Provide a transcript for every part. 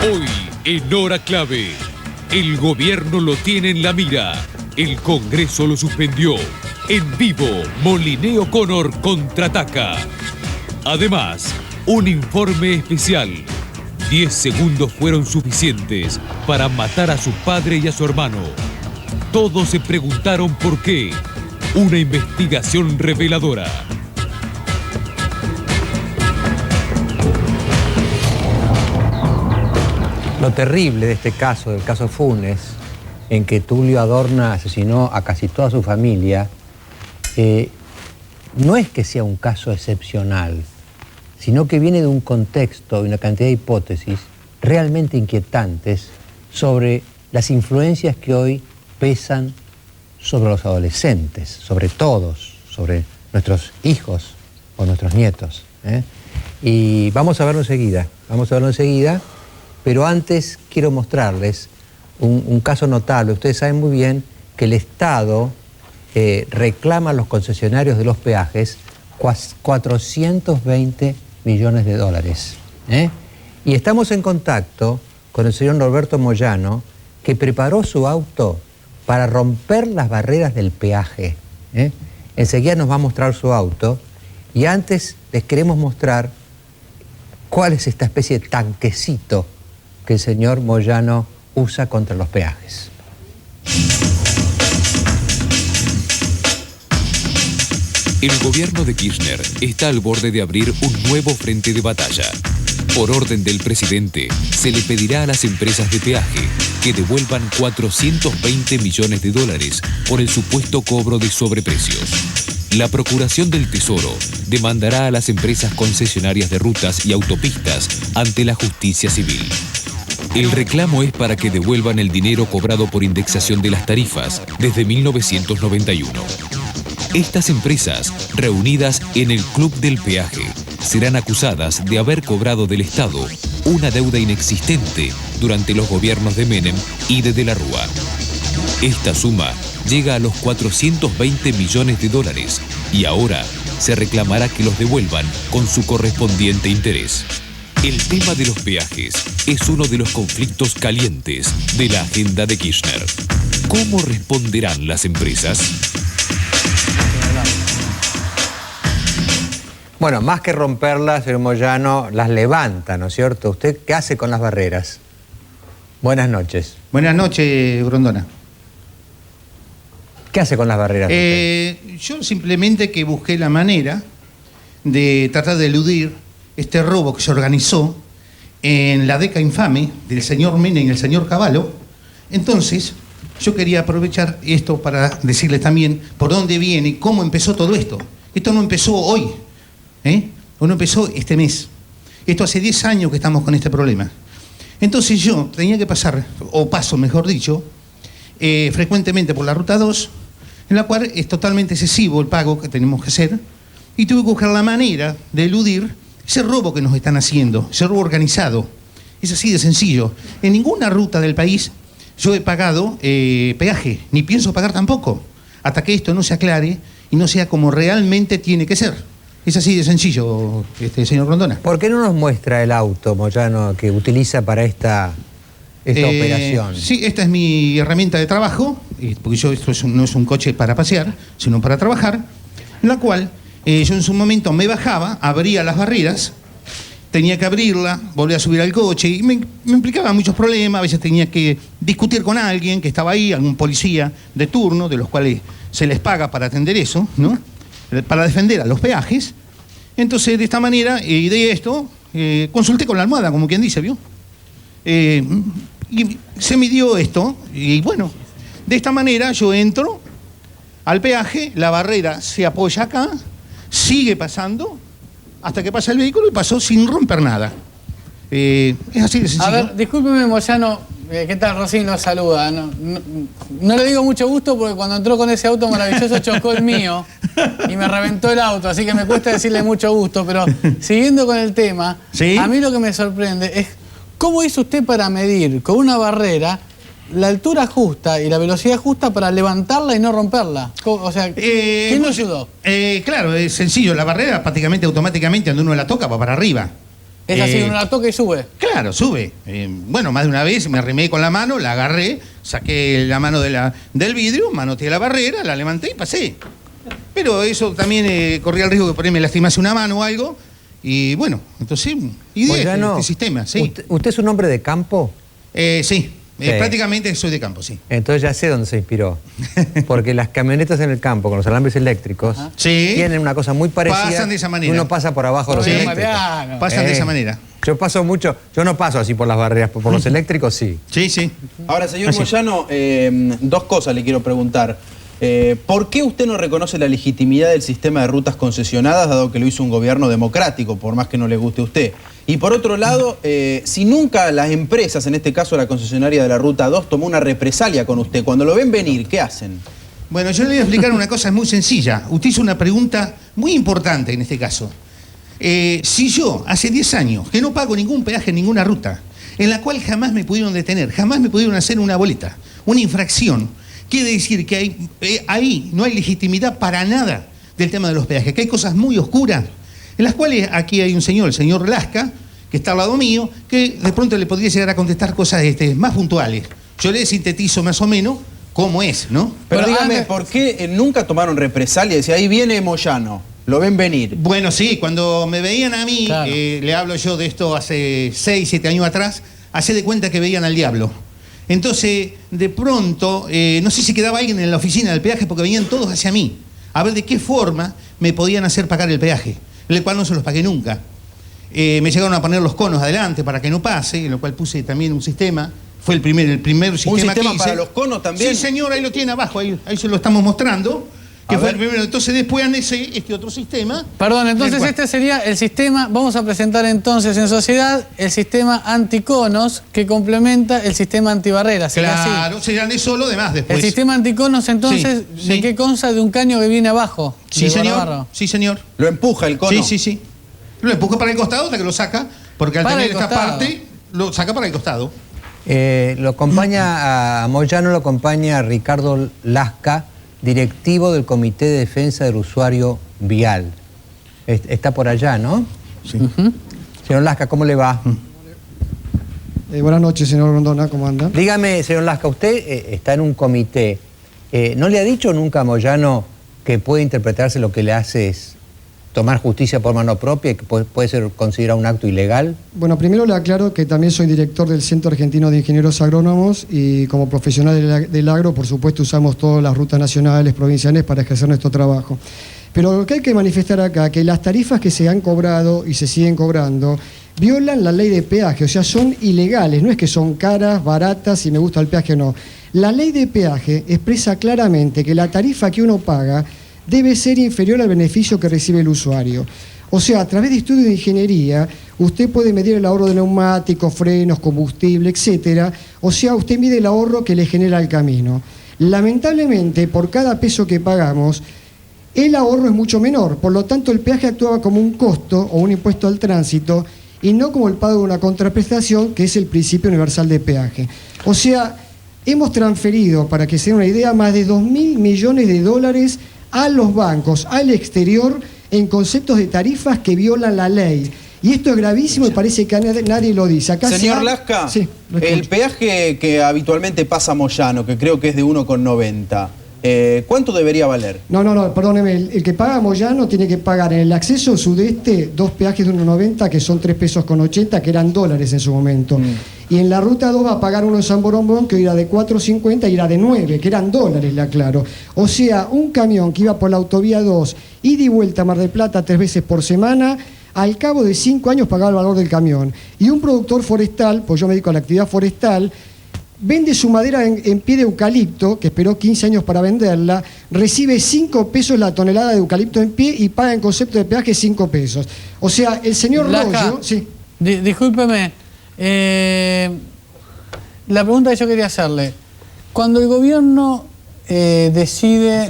Hoy, en hora clave, el gobierno lo tiene en la mira. El Congreso lo suspendió. En vivo, Molineo Connor contraataca. Además, un informe especial. 10 segundos fueron suficientes para matar a su padre y a su hermano. Todos se preguntaron por qué. Una investigación reveladora. Lo terrible de este caso, del caso Funes, en que Tulio Adorna asesinó a casi toda su familia, no es que sea un caso excepcional, sino que viene de un contexto y una cantidad de hipótesis realmente inquietantes sobre las influencias que hoy pesan sobre los adolescentes, sobre todos, sobre nuestros hijos o nuestros nietos. Y vamos a verlo enseguida, pero antes quiero mostrarles un caso notable. Ustedes saben muy bien que el Estado reclama a los concesionarios de los peajes 420 millones de dólares. Y estamos en contacto con el señor Norberto Moyano, que preparó su auto para romper las barreras del peaje. Enseguida nos va a mostrar su auto y antes les queremos mostrar cuál es esta especie de tanquecito que el señor Moyano usa contra los peajes. El gobierno de Kirchner está al borde de abrir un nuevo frente de batalla. Por orden del presidente, se le pedirá a las empresas de peaje que devuelvan 420 millones de dólares por el supuesto cobro de sobreprecios. La Procuración del Tesoro demandará a las empresas concesionarias de rutas y autopistas ante la justicia civil. El reclamo es para que devuelvan el dinero cobrado por indexación de las tarifas desde 1991. Estas empresas, reunidas en el Club del Peaje, serán acusadas de haber cobrado del Estado una deuda inexistente durante los gobiernos de Menem y de la Rúa. Esta suma llega a los 420 millones de dólares y ahora se reclamará que los devuelvan con su correspondiente interés. El tema de los peajes es uno de los conflictos calientes de la agenda de Kirchner. ¿Cómo responderán las empresas? Bueno, más que romperlas, señor Moyano, las levanta, ¿no es cierto? ¿Usted qué hace con las barreras? Buenas noches. Buenas noches, Grondona. ¿Qué hace con las barreras? Yo simplemente que busqué la manera de tratar de eludir este robo que se organizó en la década infame del señor Menem y el señor Cavallo. Entonces, yo quería aprovechar esto para decirles también por dónde viene y cómo empezó todo esto. Esto no empezó hoy, o no empezó este mes. Esto hace 10 años que estamos con este problema. Entonces yo tenía que pasar, o paso mejor dicho, frecuentemente por la Ruta 2, en la cual es totalmente excesivo el pago que tenemos que hacer, y tuve que buscar la manera de eludir ese robo que nos están haciendo, ese robo organizado. Es así de sencillo. En ninguna ruta del país yo he pagado peaje, ni pienso pagar tampoco, hasta que esto no se aclare y no sea como realmente tiene que ser. Es así de sencillo, señor Grondona. ¿Por qué no nos muestra el auto, Moyano, que utiliza para esta operación? Sí, esta es mi herramienta de trabajo, porque esto no es un coche para pasear, sino para trabajar, en la cual yo en su momento me bajaba, abría las barreras, tenía que abrirla, volvía a subir al coche y me implicaba muchos problemas. A veces tenía que discutir con alguien que estaba ahí, algún policía de turno, de los cuales se les paga para atender eso, ¿no? Para defender a los peajes. Entonces, de esta manera, y de esto, consulté con la almohada, como quien dice, ¿vio? Y se me dio esto, y bueno, de esta manera yo entro al peaje, la barrera se apoya acá, sigue pasando hasta que pasa el vehículo y pasó sin romper nada. Es así de sencillo. A ver, discúlpeme, Moyano, ¿qué tal? Rosy nos saluda. No le digo mucho gusto porque cuando entró con ese auto maravilloso chocó el mío y me reventó el auto, así que me cuesta decirle mucho gusto, pero siguiendo con el tema, ¿sí? A mí lo que me sorprende es cómo hizo usted para medir con una barrera la altura justa y la velocidad justa para levantarla y no romperla. O sea, ¿quién lo ayudó? Claro, es sencillo. La barrera prácticamente automáticamente cuando uno la toca va para arriba. Es así, uno la toca y sube. Claro, sube. Bueno, más de una vez me arrimé con la mano, la agarré, saqué la mano del vidrio, manoteé la barrera, la levanté y pasé. Pero eso también corría el riesgo que por ahí me lastimase una mano o algo. Y bueno, entonces, este sistema, sí. ¿Usted es un hombre de campo? Sí. Prácticamente soy de campo, sí. Entonces ya sé dónde se inspiró. Porque las camionetas en el campo con los alambres electricos tienen una cosa muy parecida. Pasan de esa manera. Uno pasa por abajo de los eléctricos. Pasan de esa manera. Yo paso mucho, yo no paso así por las barreras, por los eléctricos sí. Sí, sí. Ahora, señor Moyano, dos cosas le quiero preguntar. ¿Por qué usted no reconoce la legitimidad del sistema de rutas concesionadas, dado que lo hizo un gobierno democrático, por más que no le guste a usted? Y por otro lado, si nunca las empresas, en este caso la concesionaria de la Ruta 2, tomó una represalia con usted, cuando lo ven venir, ¿qué hacen? Bueno, yo le voy a explicar una cosa muy sencilla. Usted hizo una pregunta muy importante en este caso. Si yo, hace 10 años, que no pago ningún peaje en ninguna ruta, en la cual jamás me pudieron detener, jamás me pudieron hacer una boleta, una infracción, quiere decir que ahí no hay legitimidad para nada del tema de los peajes, que hay cosas muy oscuras, en las cuales aquí hay un señor, el señor Lasca, que está al lado mío, que de pronto le podría llegar a contestar cosas más puntuales. Yo le sintetizo más o menos cómo es, ¿no? Pero dígame, ¿por qué nunca tomaron represalia? Decía, ahí viene Moyano, lo ven venir. Bueno, sí, cuando me veían a mí, claro. Le hablo yo de esto hace 6, 7 años atrás, hacé de cuenta que veían al diablo. Entonces, de pronto, no sé si quedaba alguien en la oficina del peaje porque venían todos hacia mí, a ver de qué forma me podían hacer pagar el peaje, el cual no se los pagué nunca. Me llegaron a poner los conos adelante para que no pase, en lo cual puse también un sistema. Fue el primer sistema. ¿Un sistema que hice. para los conos también? Sí, señor, ahí lo tiene abajo, ahí se lo estamos mostrando. Que fue el primero. Entonces después anexé este otro sistema. Perdón, entonces este sería el sistema, vamos a presentar entonces en sociedad el sistema anticonos que complementa el sistema antibarreras. Claro, se anexó lo demás después. El sistema anticonos entonces, Sí, ¿de sí. qué consta? De un caño que viene abajo. Sí, de señor. Barbarro. Sí, señor. ¿Lo empuja el cono? Sí. Lo empuja para el costado hasta que lo saca, porque al Para tener el esta costado. parte, lo saca para el costado. Lo acompaña a Moyano, lo acompaña a Ricardo Lasca, directivo del Comité de Defensa del Usuario Vial. Está por allá, ¿no? Sí. Señor Lasca, ¿cómo le va? Buenas noches, señor Rondona, ¿cómo anda? Dígame, señor Lasca, usted está en un comité. ¿No le ha dicho nunca a Moyano que puede interpretarse lo que le hace es tomar justicia por mano propia y que puede ser considerado un acto ilegal? Bueno, primero le aclaro que también soy director del Centro Argentino de Ingenieros Agrónomos y como profesional del agro, por supuesto, usamos todas las rutas nacionales, provinciales para ejercer nuestro trabajo. Pero lo que hay que manifestar acá, que las tarifas que se han cobrado y se siguen cobrando violan la ley de peaje, o sea, son ilegales, no es que son caras, baratas y me gusta el peaje o no. La ley de peaje expresa claramente que la tarifa que uno paga debe ser inferior al beneficio que recibe el usuario. O sea, a través de estudios de ingeniería, usted puede medir el ahorro de neumáticos, frenos, combustible, etcétera. O sea, usted mide el ahorro que le genera el camino. Lamentablemente, por cada peso que pagamos, el ahorro es mucho menor. Por lo tanto, el peaje actúa como un costo o un impuesto al tránsito y no como el pago de una contraprestación, que es el principio universal de peaje. O sea, hemos transferido, para que se den una idea, más de 2.000 millones de dólares a los bancos, al exterior, en conceptos de tarifas que violan la ley. Y esto es gravísimo y parece que nadie lo dice. Acá Señor Lasca, sí, el peaje que habitualmente pasa Moyano, que creo que es de 1,90, ¿cuánto debería valer? No, perdóneme, el que paga Moyano tiene que pagar en el acceso sudeste 2 peajes de 1,90 que son 3 pesos con 80, que eran dólares en su momento. Y en la ruta 2 va a pagar uno en San Borombón que era de 4,50 y era de 9, que eran dólares, le aclaro. O sea, un camión que iba por la autovía 2, ida y vuelta a Mar del Plata 3 veces por semana, al cabo de 5 años pagaba el valor del camión. Y un productor forestal, pues yo me dedico a la actividad forestal, vende su madera en pie de eucalipto, que esperó 15 años para venderla, recibe 5 pesos la tonelada de eucalipto en pie y paga en concepto de peaje 5 pesos. O sea, el señor Lasca, Rollo... Sí. Discúlpeme, la pregunta que yo quería hacerle, cuando el gobierno decide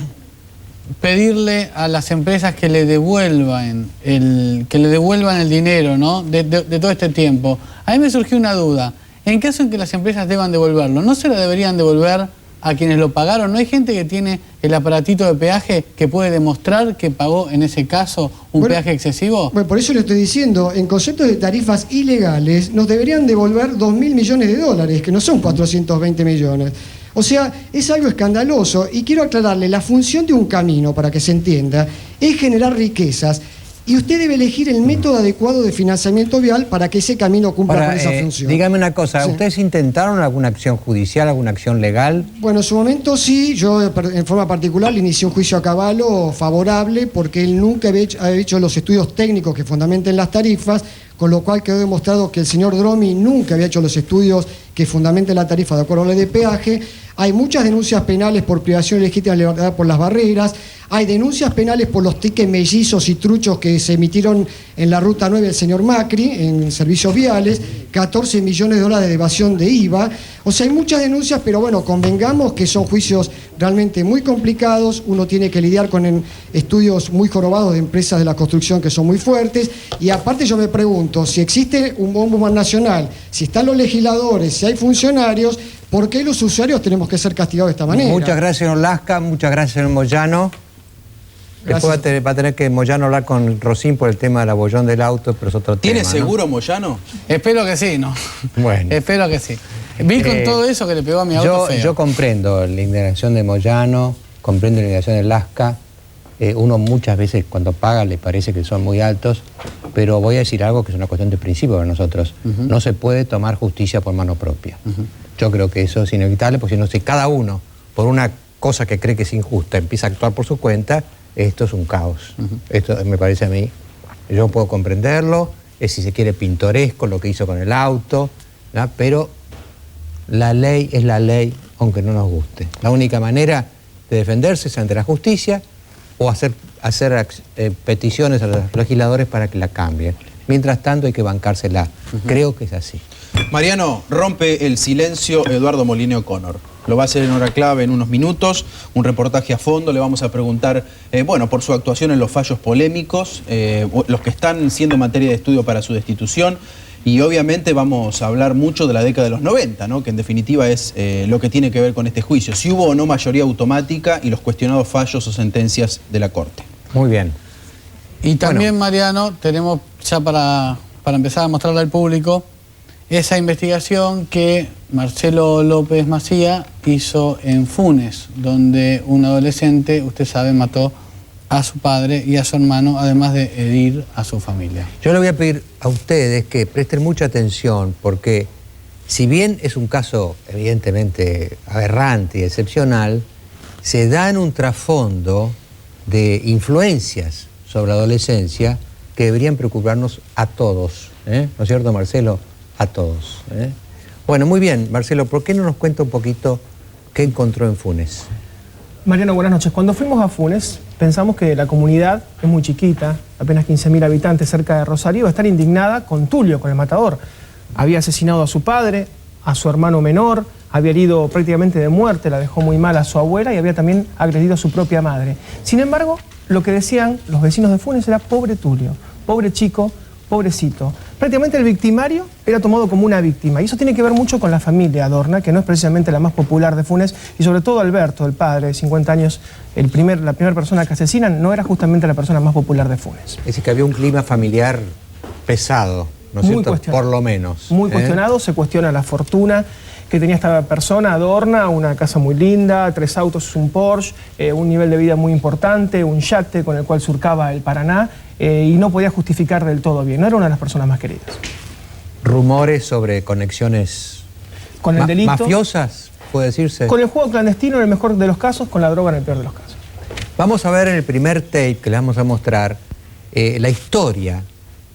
pedirle a las empresas que le devuelvan el dinero, ¿no? de todo este tiempo, a mí me surgió una duda. En caso en que las empresas deban devolverlo, ¿no se lo deberían devolver a quienes lo pagaron? ¿No hay gente que tiene el aparatito de peaje que puede demostrar que pagó en ese caso un peaje excesivo? Bueno, por eso le estoy diciendo, en concepto de tarifas ilegales, nos deberían devolver 2.000 millones de dólares, que no son 420 millones. O sea, es algo escandaloso. Y quiero aclararle, la función de un camino, para que se entienda, es generar riquezas. Y usted debe elegir el método adecuado de financiamiento vial para que ese camino cumpla con esa función. Dígame una cosa, Sí. ¿ustedes intentaron alguna acción judicial, alguna acción legal? Bueno, en su momento sí, yo en forma particular le inicié un juicio a Cavallo favorable porque él nunca había hecho los estudios técnicos que fundamenten las tarifas, con lo cual quedó demostrado que el señor Dromi nunca había hecho los estudios que fundamenten la tarifa de acuerdo a la ley de peaje. Hay muchas denuncias penales por privación ilegítima de libertad por las barreras, hay denuncias penales por los tickets mellizos y truchos que se emitieron en la Ruta 9 del señor Macri, en servicios viales, 14 millones de dólares de evasión de IVA. O sea, hay muchas denuncias, pero bueno, convengamos que son juicios realmente muy complicados, uno tiene que lidiar con estudios muy jorobados de empresas de la construcción que son muy fuertes, y aparte yo me pregunto, si existe un ombudsman nacional, si están los legisladores, si hay funcionarios, ¿por qué los usuarios tenemos que ser castigados de esta manera? Muchas gracias, señor Lasca, muchas gracias, señor Moyano. Después va a tener que Moyano hablar con Rosín por el tema del abollón del auto, pero es otro tema. ¿Tiene seguro, Moyano? Espero que sí, ¿no? Bueno. Espero que sí. Vi con todo eso que le pegó a mi auto feo. Yo comprendo la indignación de Moyano, comprendo la indignación de Lasca. Uno muchas veces cuando paga le parece que son muy altos, pero voy a decir algo que es una cuestión de principio para nosotros. No se puede tomar justicia por mano propia. Yo creo que eso es inevitable, porque si no, si cada uno, por una cosa que cree que es injusta, empieza a actuar por su cuenta, esto es un caos. Esto me parece a mí. Yo puedo comprenderlo, es si se quiere pintoresco lo que hizo con el auto, ¿no? Pero la ley es la ley, aunque no nos guste. La única manera de defenderse es ante la justicia o hacer peticiones a los legisladores para que la cambien. Mientras tanto hay que bancársela. Creo que es así. Mariano, rompe el silencio Eduardo Moline O'Connor. Lo va a hacer en hora clave en unos minutos, un reportaje a fondo. Le vamos a preguntar, bueno, por su actuación en los fallos polémicos, los que están siendo materia de estudio para su destitución. Y obviamente vamos a hablar mucho de la década de los 90, ¿no? Que en definitiva es lo que tiene que ver con este juicio. Si hubo o no mayoría automática y los cuestionados fallos o sentencias de la Corte. Muy bien. Y también, Mariano, tenemos ya para empezar a mostrarle al público esa investigación que Marcelo López Macía hizo en Funes, donde un adolescente, usted sabe, mató a su padre y a su hermano, además de herir a su familia. Yo le voy a pedir a ustedes que presten mucha atención, porque si bien es un caso evidentemente aberrante y excepcional, se da en un trasfondo de influencias sobre la adolescencia que deberían preocuparnos a todos, ¿no es cierto, Marcelo? A todos. Bueno, muy bien, Marcelo, ¿por qué no nos cuenta un poquito qué encontró en Funes? Mariano, buenas noches. Cuando fuimos a Funes, pensamos que la comunidad es muy chiquita, apenas 15.000 habitantes cerca de Rosario, iba a estar indignada con Tulio, con el matador. Había asesinado a su padre, a su hermano menor, había herido prácticamente de muerte, la dejó muy mal a su abuela y había también agredido a su propia madre. Sin embargo, lo que decían los vecinos de Funes era pobre Tulio, pobre chico, pobrecito. Prácticamente el victimario era tomado como una víctima. Y eso tiene que ver mucho con la familia Adorna, que no es precisamente la más popular de Funes, y sobre todo Alberto, el padre de 50 años, la primera persona que asesinan, no era justamente la persona más popular de Funes. Es decir, que había un clima familiar pesado, ¿no es cierto? Por lo menos. Muy cuestionado, se cuestiona la fortuna que tenía esta persona, Adorna, una casa muy linda, 3 autos, un Porsche, un nivel de vida muy importante, un yate con el cual surcaba el Paraná, y no podía justificar del todo bien. No era una de las personas más queridas. Rumores sobre conexiones con el delito, mafiosas, puede decirse. Con el juego clandestino en el mejor de los casos, con la droga en el peor de los casos. Vamos a ver en el primer tape que les vamos a mostrar la historia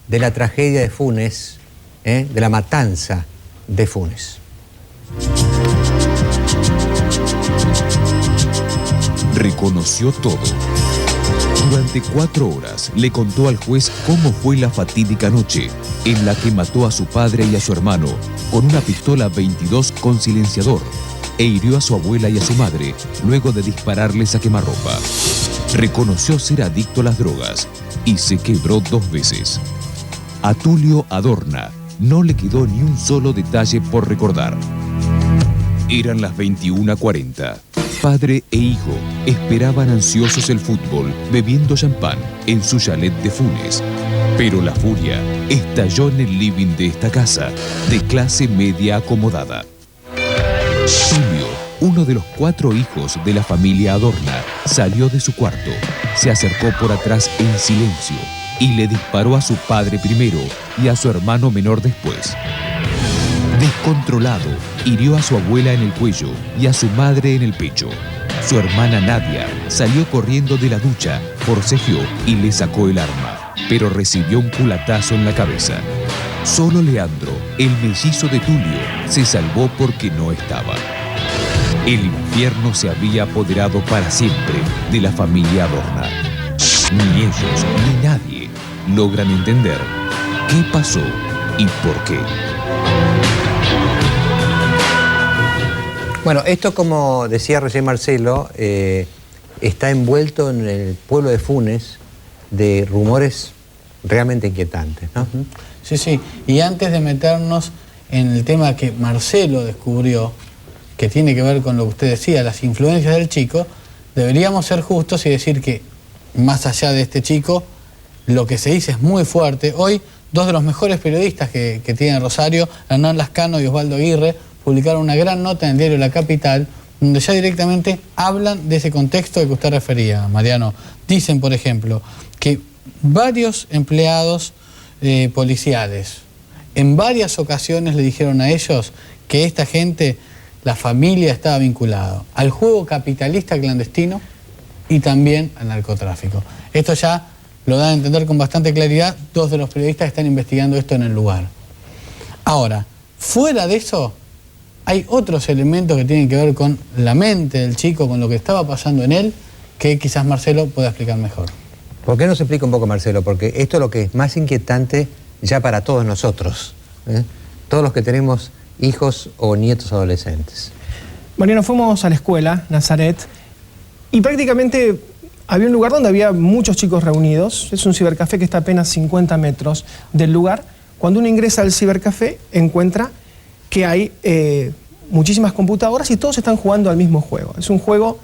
de la tragedia de Funes, de la matanza de Funes. Reconoció todo. Durante 4 horas le contó al juez cómo fue la fatídica noche en la que mató a su padre y a su hermano con una pistola 22 con silenciador e hirió a su abuela y a su madre luego de dispararles a quemarropa. Reconoció ser adicto a las drogas y se quebró 2 veces. A Tulio Adorna no le quedó ni un solo detalle por recordar. Eran las 21:40. Padre e hijo esperaban ansiosos el fútbol, bebiendo champán en su chalet de Funes. Pero la furia estalló en el living de esta casa, de clase media acomodada. Tulio, uno de los 4 hijos de la familia Adorna, salió de su cuarto, se acercó por atrás en silencio y le disparó a su padre primero y a su hermano menor después. Descontrolado, hirió a su abuela en el cuello y a su madre en el pecho. Su hermana Nadia salió corriendo de la ducha, forcejeó y le sacó el arma, pero recibió un culatazo en la cabeza. Solo Leandro, el mellizo de Tulio, se salvó porque no estaba. El infierno se había apoderado para siempre de la familia Adorna. Ni ellos ni nadie logran entender qué pasó y por qué. Bueno, esto, como decía recién Marcelo, está envuelto en el pueblo de Funes de rumores realmente inquietantes, ¿no? Sí, sí. Y antes de meternos en el tema que Marcelo descubrió, que tiene que ver con lo que usted decía, las influencias del chico, deberíamos ser justos y decir que, más allá de este chico, lo que se dice es muy fuerte. Hoy, 2 de los mejores periodistas que tiene Rosario, Hernán Lascano y Osvaldo Aguirre, publicaron una gran nota en el diario La Capital, donde ya directamente hablan de ese contexto al que usted refería, Mariano. Dicen, por ejemplo, que varios empleados policiales en varias ocasiones le dijeron a ellos que esta gente, la familia, estaba vinculada al juego capitalista clandestino y también al narcotráfico. Esto ya lo dan a entender con bastante claridad 2 de los periodistas que están investigando esto en el lugar. Ahora, fuera de eso, hay otros elementos que tienen que ver con la mente del chico, con lo que estaba pasando en él, que quizás Marcelo pueda explicar mejor. ¿Por qué no se explica un poco, Marcelo? Porque esto es lo que es más inquietante ya para todos nosotros, ¿eh? Todos los que tenemos hijos o nietos adolescentes. Mariano, fuimos a la escuela, Nazaret, y prácticamente había un lugar donde había muchos chicos reunidos. Es un cibercafé que está a apenas 50 metros del lugar. Cuando uno ingresa al cibercafé, encuentra que hay muchísimas computadoras y todos están jugando al mismo juego. Es un juego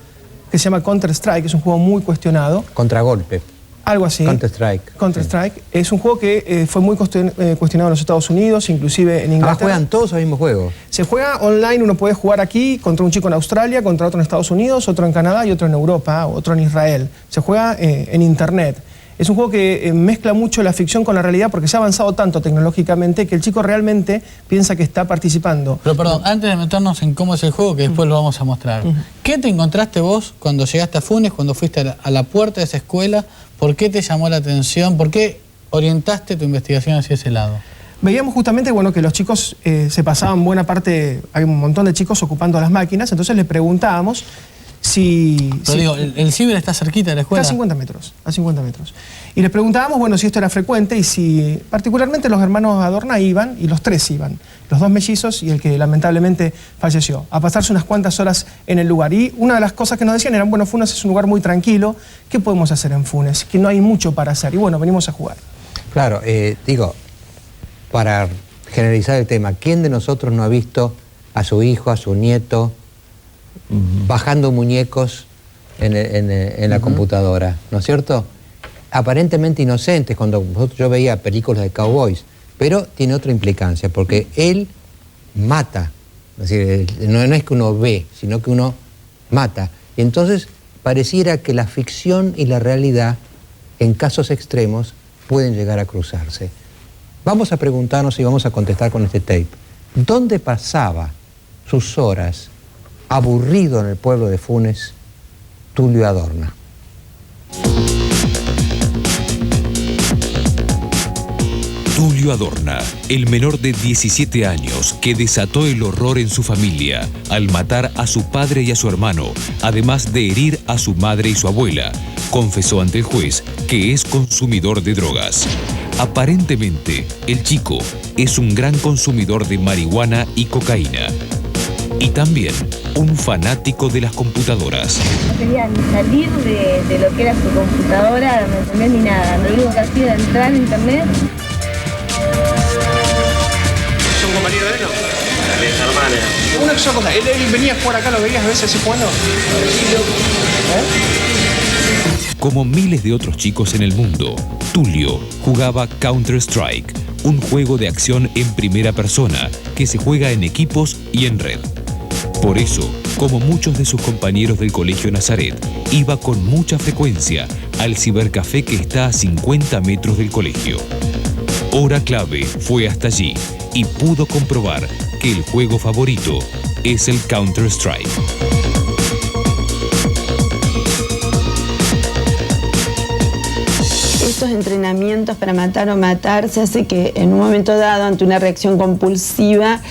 que se llama Counter-Strike, es un juego muy cuestionado. Contragolpe. Algo así. Counter-Strike. Counter-Strike. Sí. Es un juego que fue muy cuestionado en los Estados Unidos, inclusive en Inglaterra. Juegan todos al mismo juego. Se juega online, uno puede jugar aquí contra un chico en Australia, contra otro en Estados Unidos, otro en Canadá y otro en Europa, otro en Israel. Se juega en internet. Es un juego que mezcla mucho la ficción con la realidad porque se ha avanzado tanto tecnológicamente que el chico realmente piensa que está participando. Pero perdón, antes de meternos en cómo es el juego, que después lo vamos a mostrar, ¿qué te encontraste vos cuando llegaste a Funes, cuando fuiste a la puerta de esa escuela? ¿Por qué te llamó la atención? ¿Por qué orientaste tu investigación hacia ese lado? Veíamos justamente, bueno, que los chicos se pasaban buena parte, hay un montón de chicos ocupando las máquinas, entonces les preguntábamos Pero digo, ¿el ciber está cerquita de la escuela? Está a 50 metros. Y les preguntábamos, bueno, si esto era frecuente y si particularmente los hermanos Adorna iban, y los 3 iban, los 2 mellizos y el que lamentablemente falleció, a pasarse unas cuantas horas en el lugar. Y una de las cosas que nos decían era, bueno, Funes es un lugar muy tranquilo, ¿qué podemos hacer en Funes? Que no hay mucho para hacer. Y bueno, venimos a jugar. Claro, digo, para generalizar el tema, ¿quién de nosotros no ha visto a su hijo, a su nieto, bajando muñecos en la computadora, ¿no es cierto? Aparentemente inocentes, cuando yo veía películas de cowboys, pero tiene otra implicancia, porque él mata, es decir, no es que uno ve, sino que uno mata. Y entonces pareciera que la ficción y la realidad, en casos extremos, pueden llegar a cruzarse. Vamos a preguntarnos y vamos a contestar con este tape. ¿Dónde pasaba sus horas aburrido en el pueblo de Funes Tulio Adorna? Tulio Adorna, el menor de 17 años que desató el horror en su familia al matar a su padre y a su hermano, además de herir a su madre y su abuela, confesó ante el juez que es consumidor de drogas. Aparentemente, el chico es un gran consumidor de marihuana y cocaína. Y también un fanático de las computadoras. No quería ni salir de lo que era su computadora, no entendía ni nada. Lo único que hacía era entrar en internet. ¿Es un compañero de él? mis hermanas. Una sola cosa, ¿él venía a jugar acá, lo veías a veces así jugando? Como miles de otros chicos en el mundo, Tulio jugaba Counter-Strike, un juego de acción en primera persona que se juega en equipos y en red. Por eso, como muchos de sus compañeros del Colegio Nazaret, iba con mucha frecuencia al cibercafé que está a 50 metros del colegio. Hora clave fue hasta allí y pudo comprobar que el juego favorito es el Counter-Strike. Estos entrenamientos para matar o matarse hace que en un momento dado, ante una reacción compulsiva,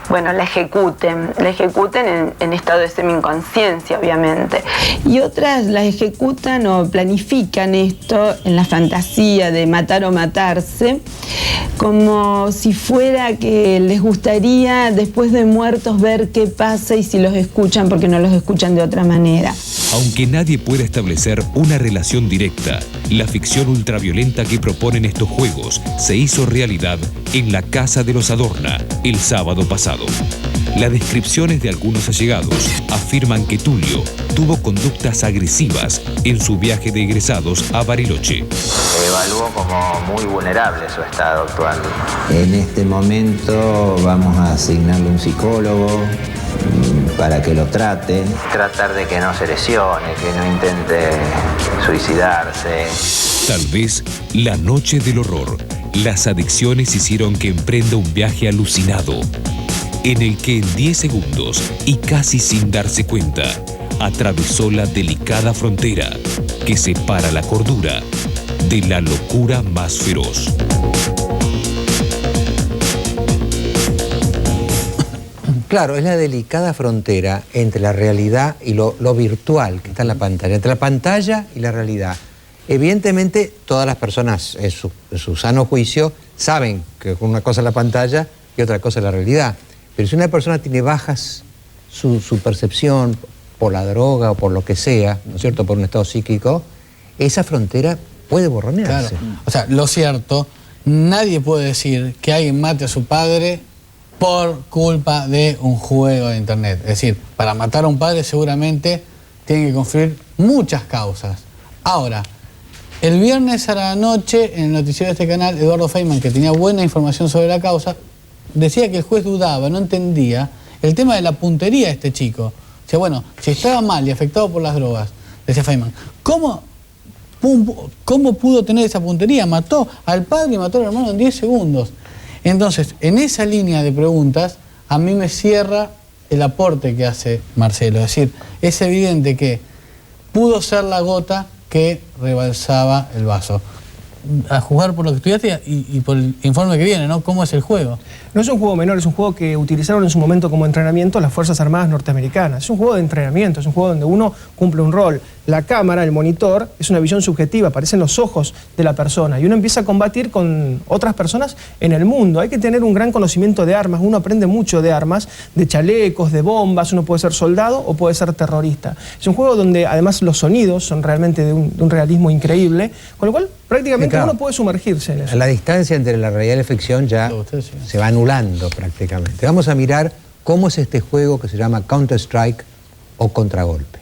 bueno, la ejecuten en estado de semi-inconsciencia, obviamente. Y otras la ejecutan o planifican esto en la fantasía de matar o matarse, como si fuera que les gustaría, después de muertos, ver qué pasa y si los escuchan, porque no los escuchan de otra manera. Aunque nadie pueda establecer una relación directa, la ficción ultraviolenta que proponen estos juegos se hizo realidad en la Casa de los Adorna el sábado pasado. Las descripciones de algunos allegados afirman que Tulio tuvo conductas agresivas en su viaje de egresados a Bariloche. Evaluó como muy vulnerable su estado actual. En este momento vamos a asignarle un psicólogo para que lo trate. Tratar de que no se lesione, que no intente suicidarse. Tal vez la noche del horror, las adicciones hicieron que emprenda un viaje alucinado, en el que en 10 segundos y casi sin darse cuenta, atravesó la delicada frontera que separa la cordura de la locura más feroz. Claro, es la delicada frontera entre la realidad y lo virtual que está en la pantalla, entre la pantalla y la realidad. Evidentemente, todas las personas en su sano juicio saben que una cosa es la pantalla y otra cosa es la realidad. Pero si una persona tiene bajas su percepción por la droga o por lo que sea, ¿no es cierto?, por un estado psíquico, esa frontera puede borronearse. Claro. O sea, lo cierto, nadie puede decir que alguien mate a su padre por culpa de un juego de internet. Es decir, para matar a un padre seguramente tienen que confluir muchas causas. Ahora, el viernes a la noche, en el noticiero de este canal, Eduardo Feynman, que tenía buena información sobre la causa, decía que el juez dudaba, no entendía el tema de la puntería de este chico. O sea, bueno, si estaba mal y afectado por las drogas, decía Feynman, ¿cómo pudo tener esa puntería? Mató al padre y mató al hermano en 10 segundos. Entonces, en esa línea de preguntas, a mí me cierra el aporte que hace Marcelo. Es decir, es evidente que pudo ser la gota que rebalsaba el vaso. A jugar por lo que estudiaste y por el informe que viene, ¿no? ¿Cómo es el juego? No es un juego menor, es un juego que utilizaron en su momento como entrenamiento las Fuerzas Armadas norteamericanas. Es un juego de entrenamiento, es un juego donde uno cumple un rol. La cámara, el monitor, es una visión subjetiva, aparecen los ojos de la persona y uno empieza a combatir con otras personas en el mundo. Hay que tener un gran conocimiento de armas, uno aprende mucho de armas, de chalecos, de bombas, uno puede ser soldado o puede ser terrorista. Es un juego donde además los sonidos son realmente de un realismo increíble, con lo cual prácticamente uno puede sumergirse en eso. La distancia entre la realidad y la ficción ya se va anulando prácticamente. Vamos a mirar cómo es este juego que se llama Counter-Strike o Contragolpe.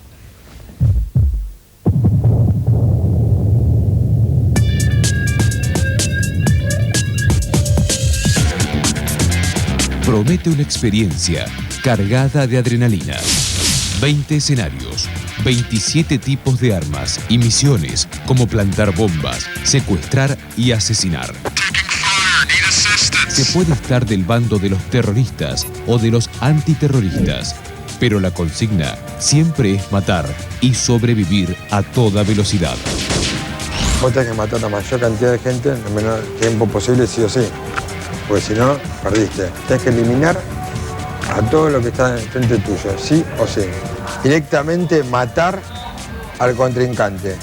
Promete una experiencia cargada de adrenalina. 20 escenarios, 27 tipos de armas y misiones como plantar bombas, secuestrar y asesinar. Se puede estar del bando de los terroristas o de los antiterroristas, pero la consigna siempre es matar y sobrevivir a toda velocidad. Vos tenés que matar a la mayor cantidad de gente en el menor tiempo posible, sí o sí. Porque si no, perdiste. Tenés que eliminar a todo lo que está enfrente tuyo, sí o sí. Directamente matar al contrincante.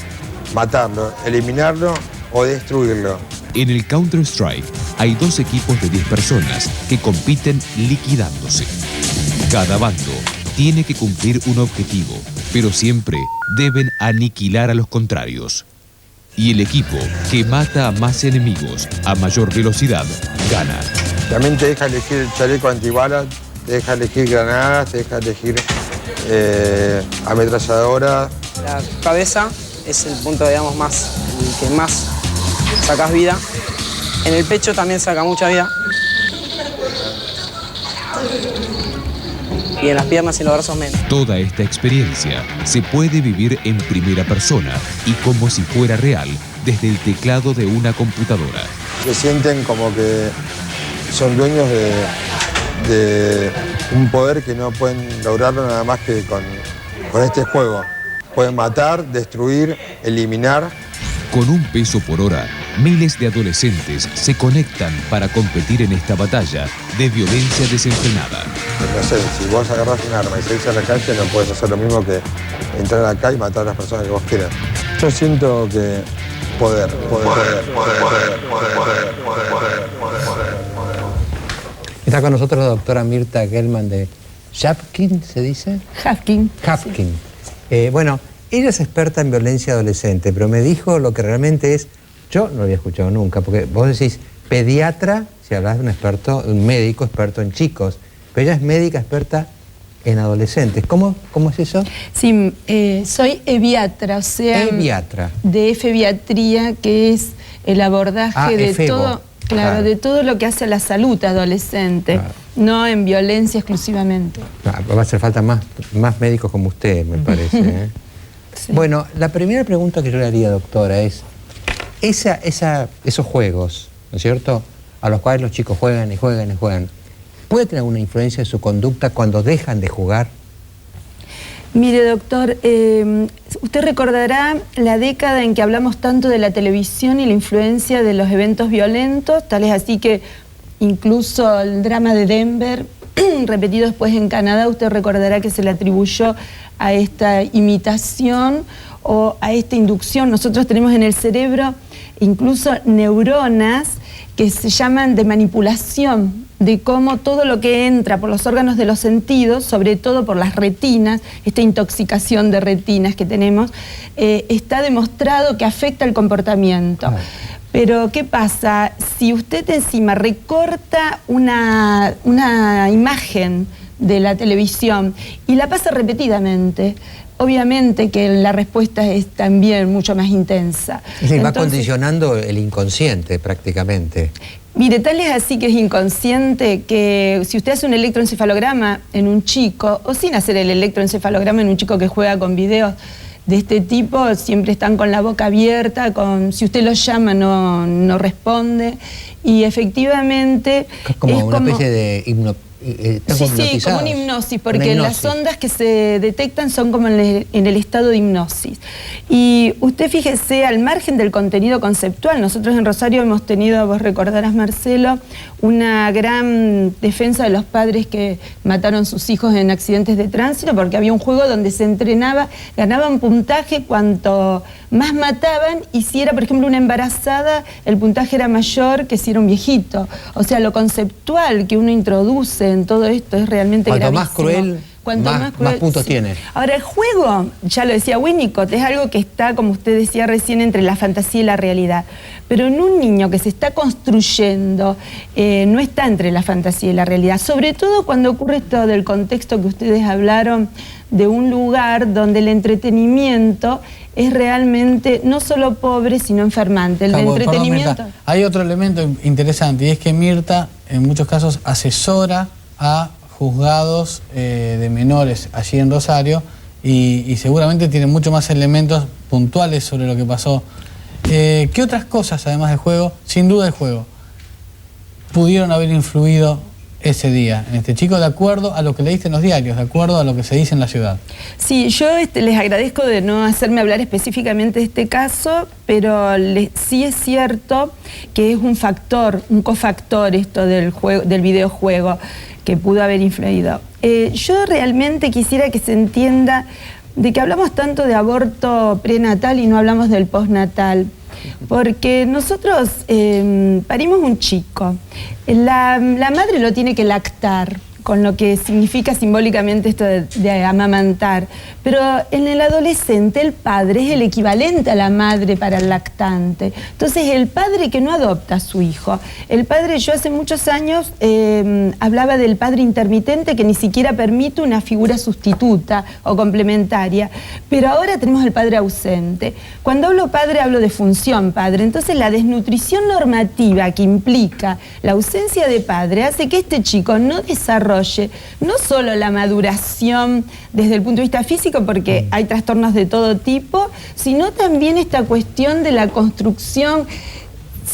Matarlo, eliminarlo o destruirlo. En el Counter-Strike hay 2 equipos de 10 personas que compiten liquidándose. Cada bando tiene que cumplir un objetivo, pero siempre deben aniquilar a los contrarios. Y el equipo que mata a más enemigos a mayor velocidad gana. También te deja elegir el chaleco antibalas te deja elegir granadas, te deja elegir ametralladora. La cabeza es el punto, digamos, el que más sacas vida. En el pecho también saca mucha vida. Y en las piernas y los brazos menos. Toda esta experiencia se puede vivir en primera persona y como si fuera real desde el teclado de una computadora. Se sienten como que son dueños de un poder que no pueden lograrlo nada más que con este juego. Pueden matar, destruir, eliminar. Con un peso por hora, miles de adolescentes se conectan para competir en esta batalla de violencia desenfrenada. No sé, si vos agarrás un arma y salís a la calle, no puedes hacer lo mismo que entrar acá y matar a las personas que vos quieras. Yo siento que poder. Está con nosotros la doctora Mirta Gelman de Hapkin, ¿se dice? Hapkin. Hapkin. Bueno, ella es experta en violencia adolescente, pero me dijo lo que realmente es, yo no lo había escuchado nunca, porque vos decís pediatra, si hablas de un experto, un médico experto en chicos, pero ella es médica experta en adolescentes. ¿Cómo es eso? Sí, soy eviatra, o sea, eviatra. De efebiatría, que es el abordaje de efebo. todo, claro, de todo lo que hace a la salud adolescente, no en violencia exclusivamente. Va a hacer falta más médicos como usted, me parece. Sí. Bueno, la primera pregunta que yo le haría, doctora, es esos juegos, ¿no es cierto?, a los cuales los chicos juegan y juegan y juegan, ¿puede tener alguna influencia en su conducta cuando dejan de jugar? Mire, doctor, usted recordará la década en que hablamos tanto de la televisión y la influencia de los eventos violentos, tal es así que incluso el drama de Denver, repetido después en Canadá, usted recordará que se le atribuyó a esta imitación o a esta inducción. Nosotros tenemos en el cerebro incluso neuronas que se llaman de manipulación, de cómo todo lo que entra por los órganos de los sentidos, sobre todo por las retinas, esta intoxicación de retinas que tenemos, está demostrado que afecta el comportamiento. Pero, ¿qué pasa? Si usted encima recorta una imagen de la televisión y la pasa repetidamente, obviamente que la respuesta es también mucho más intensa. Es decir, va condicionando el inconsciente prácticamente. Mire, tal es así que es inconsciente que si usted hace un electroencefalograma en un chico, o sin hacer el electroencefalograma en un chico que juega con videos de este tipo, siempre están con la boca abierta, si usted los llama no responde, y efectivamente es como una especie de sí, como una hipnosis, porque las ondas que se detectan son como en el estado de hipnosis. Y usted fíjese, al margen del contenido conceptual, nosotros en Rosario hemos tenido, vos recordarás, Marcelo, una gran defensa de los padres que mataron sus hijos en accidentes de tránsito, porque había un juego donde se entrenaba, ganaban puntaje cuanto más mataban, y si era, por ejemplo, una embarazada, el puntaje era mayor que si era un viejito. O sea, lo conceptual que uno introduce en todo esto es realmente gravísimo. Más cruel, más puntos tiene. Ahora, el juego, ya lo decía Winnicott, es algo que está, como usted decía recién, entre la fantasía y la realidad. Pero en un niño que se está construyendo, no está entre la fantasía y la realidad. Sobre todo cuando ocurre esto del contexto que ustedes hablaron, de un lugar donde el entretenimiento es realmente no solo pobre, sino enfermante. El entretenimiento... Perdón, Mirta, hay otro elemento interesante, y es que Mirta, en muchos casos, asesora a juzgados de menores allí en Rosario, y seguramente tiene mucho más elementos puntuales sobre lo que pasó. ¿Qué otras cosas, además del juego, sin duda el juego, pudieron haber influido ese día en este chico, de acuerdo a lo que leíste en los diarios, de acuerdo a lo que se dice en la ciudad? Sí, yo les agradezco de no hacerme hablar específicamente de este caso, pero sí es cierto que es un factor, un cofactor esto del videojuego que pudo haber influido. Yo realmente quisiera que se entienda de que hablamos tanto de aborto prenatal y no hablamos del postnatal, porque nosotros parimos un chico, la madre lo tiene que lactar, con lo que significa simbólicamente esto de amamantar. Pero en el adolescente el padre es el equivalente a la madre para el lactante. Entonces el padre que no adopta a su hijo, el padre, yo hace muchos años hablaba del padre intermitente que ni siquiera permite una figura sustituta o complementaria, pero ahora tenemos el padre ausente. Cuando hablo padre hablo de función padre, entonces la desnutrición normativa que implica la ausencia de padre hace que este chico no desarrolle no solo la maduración desde el punto de vista físico, porque hay trastornos de todo tipo, sino también esta cuestión de la construcción.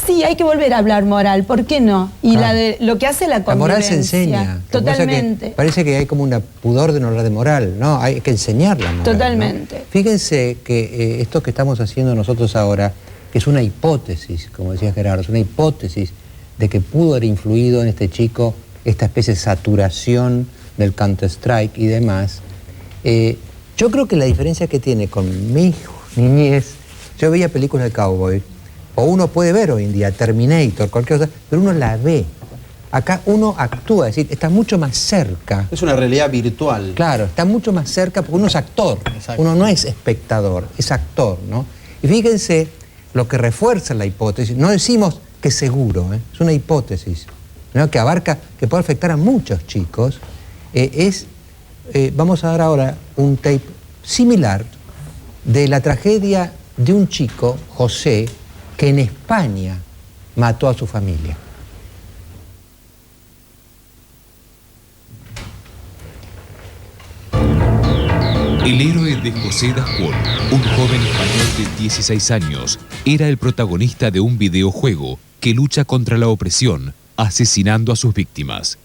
Sí, hay que volver a hablar moral, ¿por qué no? Y la de lo que hace la convivencia. La moral se enseña. Totalmente. Parece que hay como un pudor de no hablar de moral, ¿no? Hay que enseñar la moral. Totalmente. ¿no? Fíjense que esto que estamos haciendo nosotros ahora, que es una hipótesis, como decía Gerardo, es una hipótesis de que pudo haber influido en este chico esta especie de saturación del Counter-Strike y demás. Yo creo que la diferencia que tiene con mi niñez, yo veía películas de cowboy, o uno puede ver hoy en día Terminator, cualquier cosa, pero uno la ve. Acá uno actúa, es decir, está mucho más cerca. Es una realidad virtual. Claro, está mucho más cerca porque uno es actor. Exacto. Uno no es espectador, es actor, ¿no? Y fíjense lo que refuerza la hipótesis. No decimos que es seguro, es una hipótesis, ¿no? Que abarca, que puede afectar a muchos chicos. Vamos a dar ahora un tape similar de la tragedia de un chico, José, que en España mató a su familia. El héroe de José Dascuol, un joven español de 16 años, era el protagonista de un videojuego que lucha contra la opresión, asesinando a sus víctimas.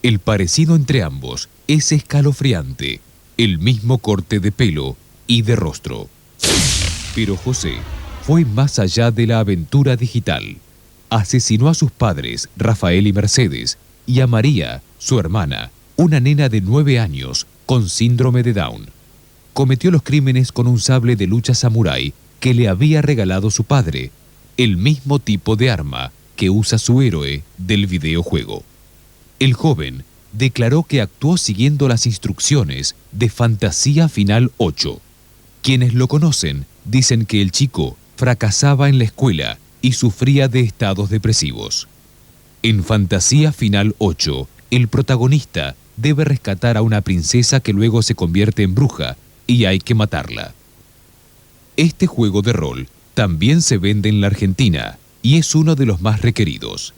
El parecido entre ambos es escalofriante, el mismo corte de pelo y de rostro. Pero José fue más allá de la aventura digital. Asesinó a sus padres, Rafael y Mercedes, y a María, su hermana, una nena de 9 años con síndrome de Down. Cometió los crímenes con un sable de lucha samurái que le había regalado su padre, el mismo tipo de arma que usa su héroe del videojuego. El joven declaró que actuó siguiendo las instrucciones de Fantasía Final 8. Quienes lo conocen dicen que el chico fracasaba en la escuela y sufría de estados depresivos. En Fantasía Final 8, el protagonista debe rescatar a una princesa que luego se convierte en bruja y hay que matarla. Este juego de rol también se vende en la Argentina y es uno de los más requeridos.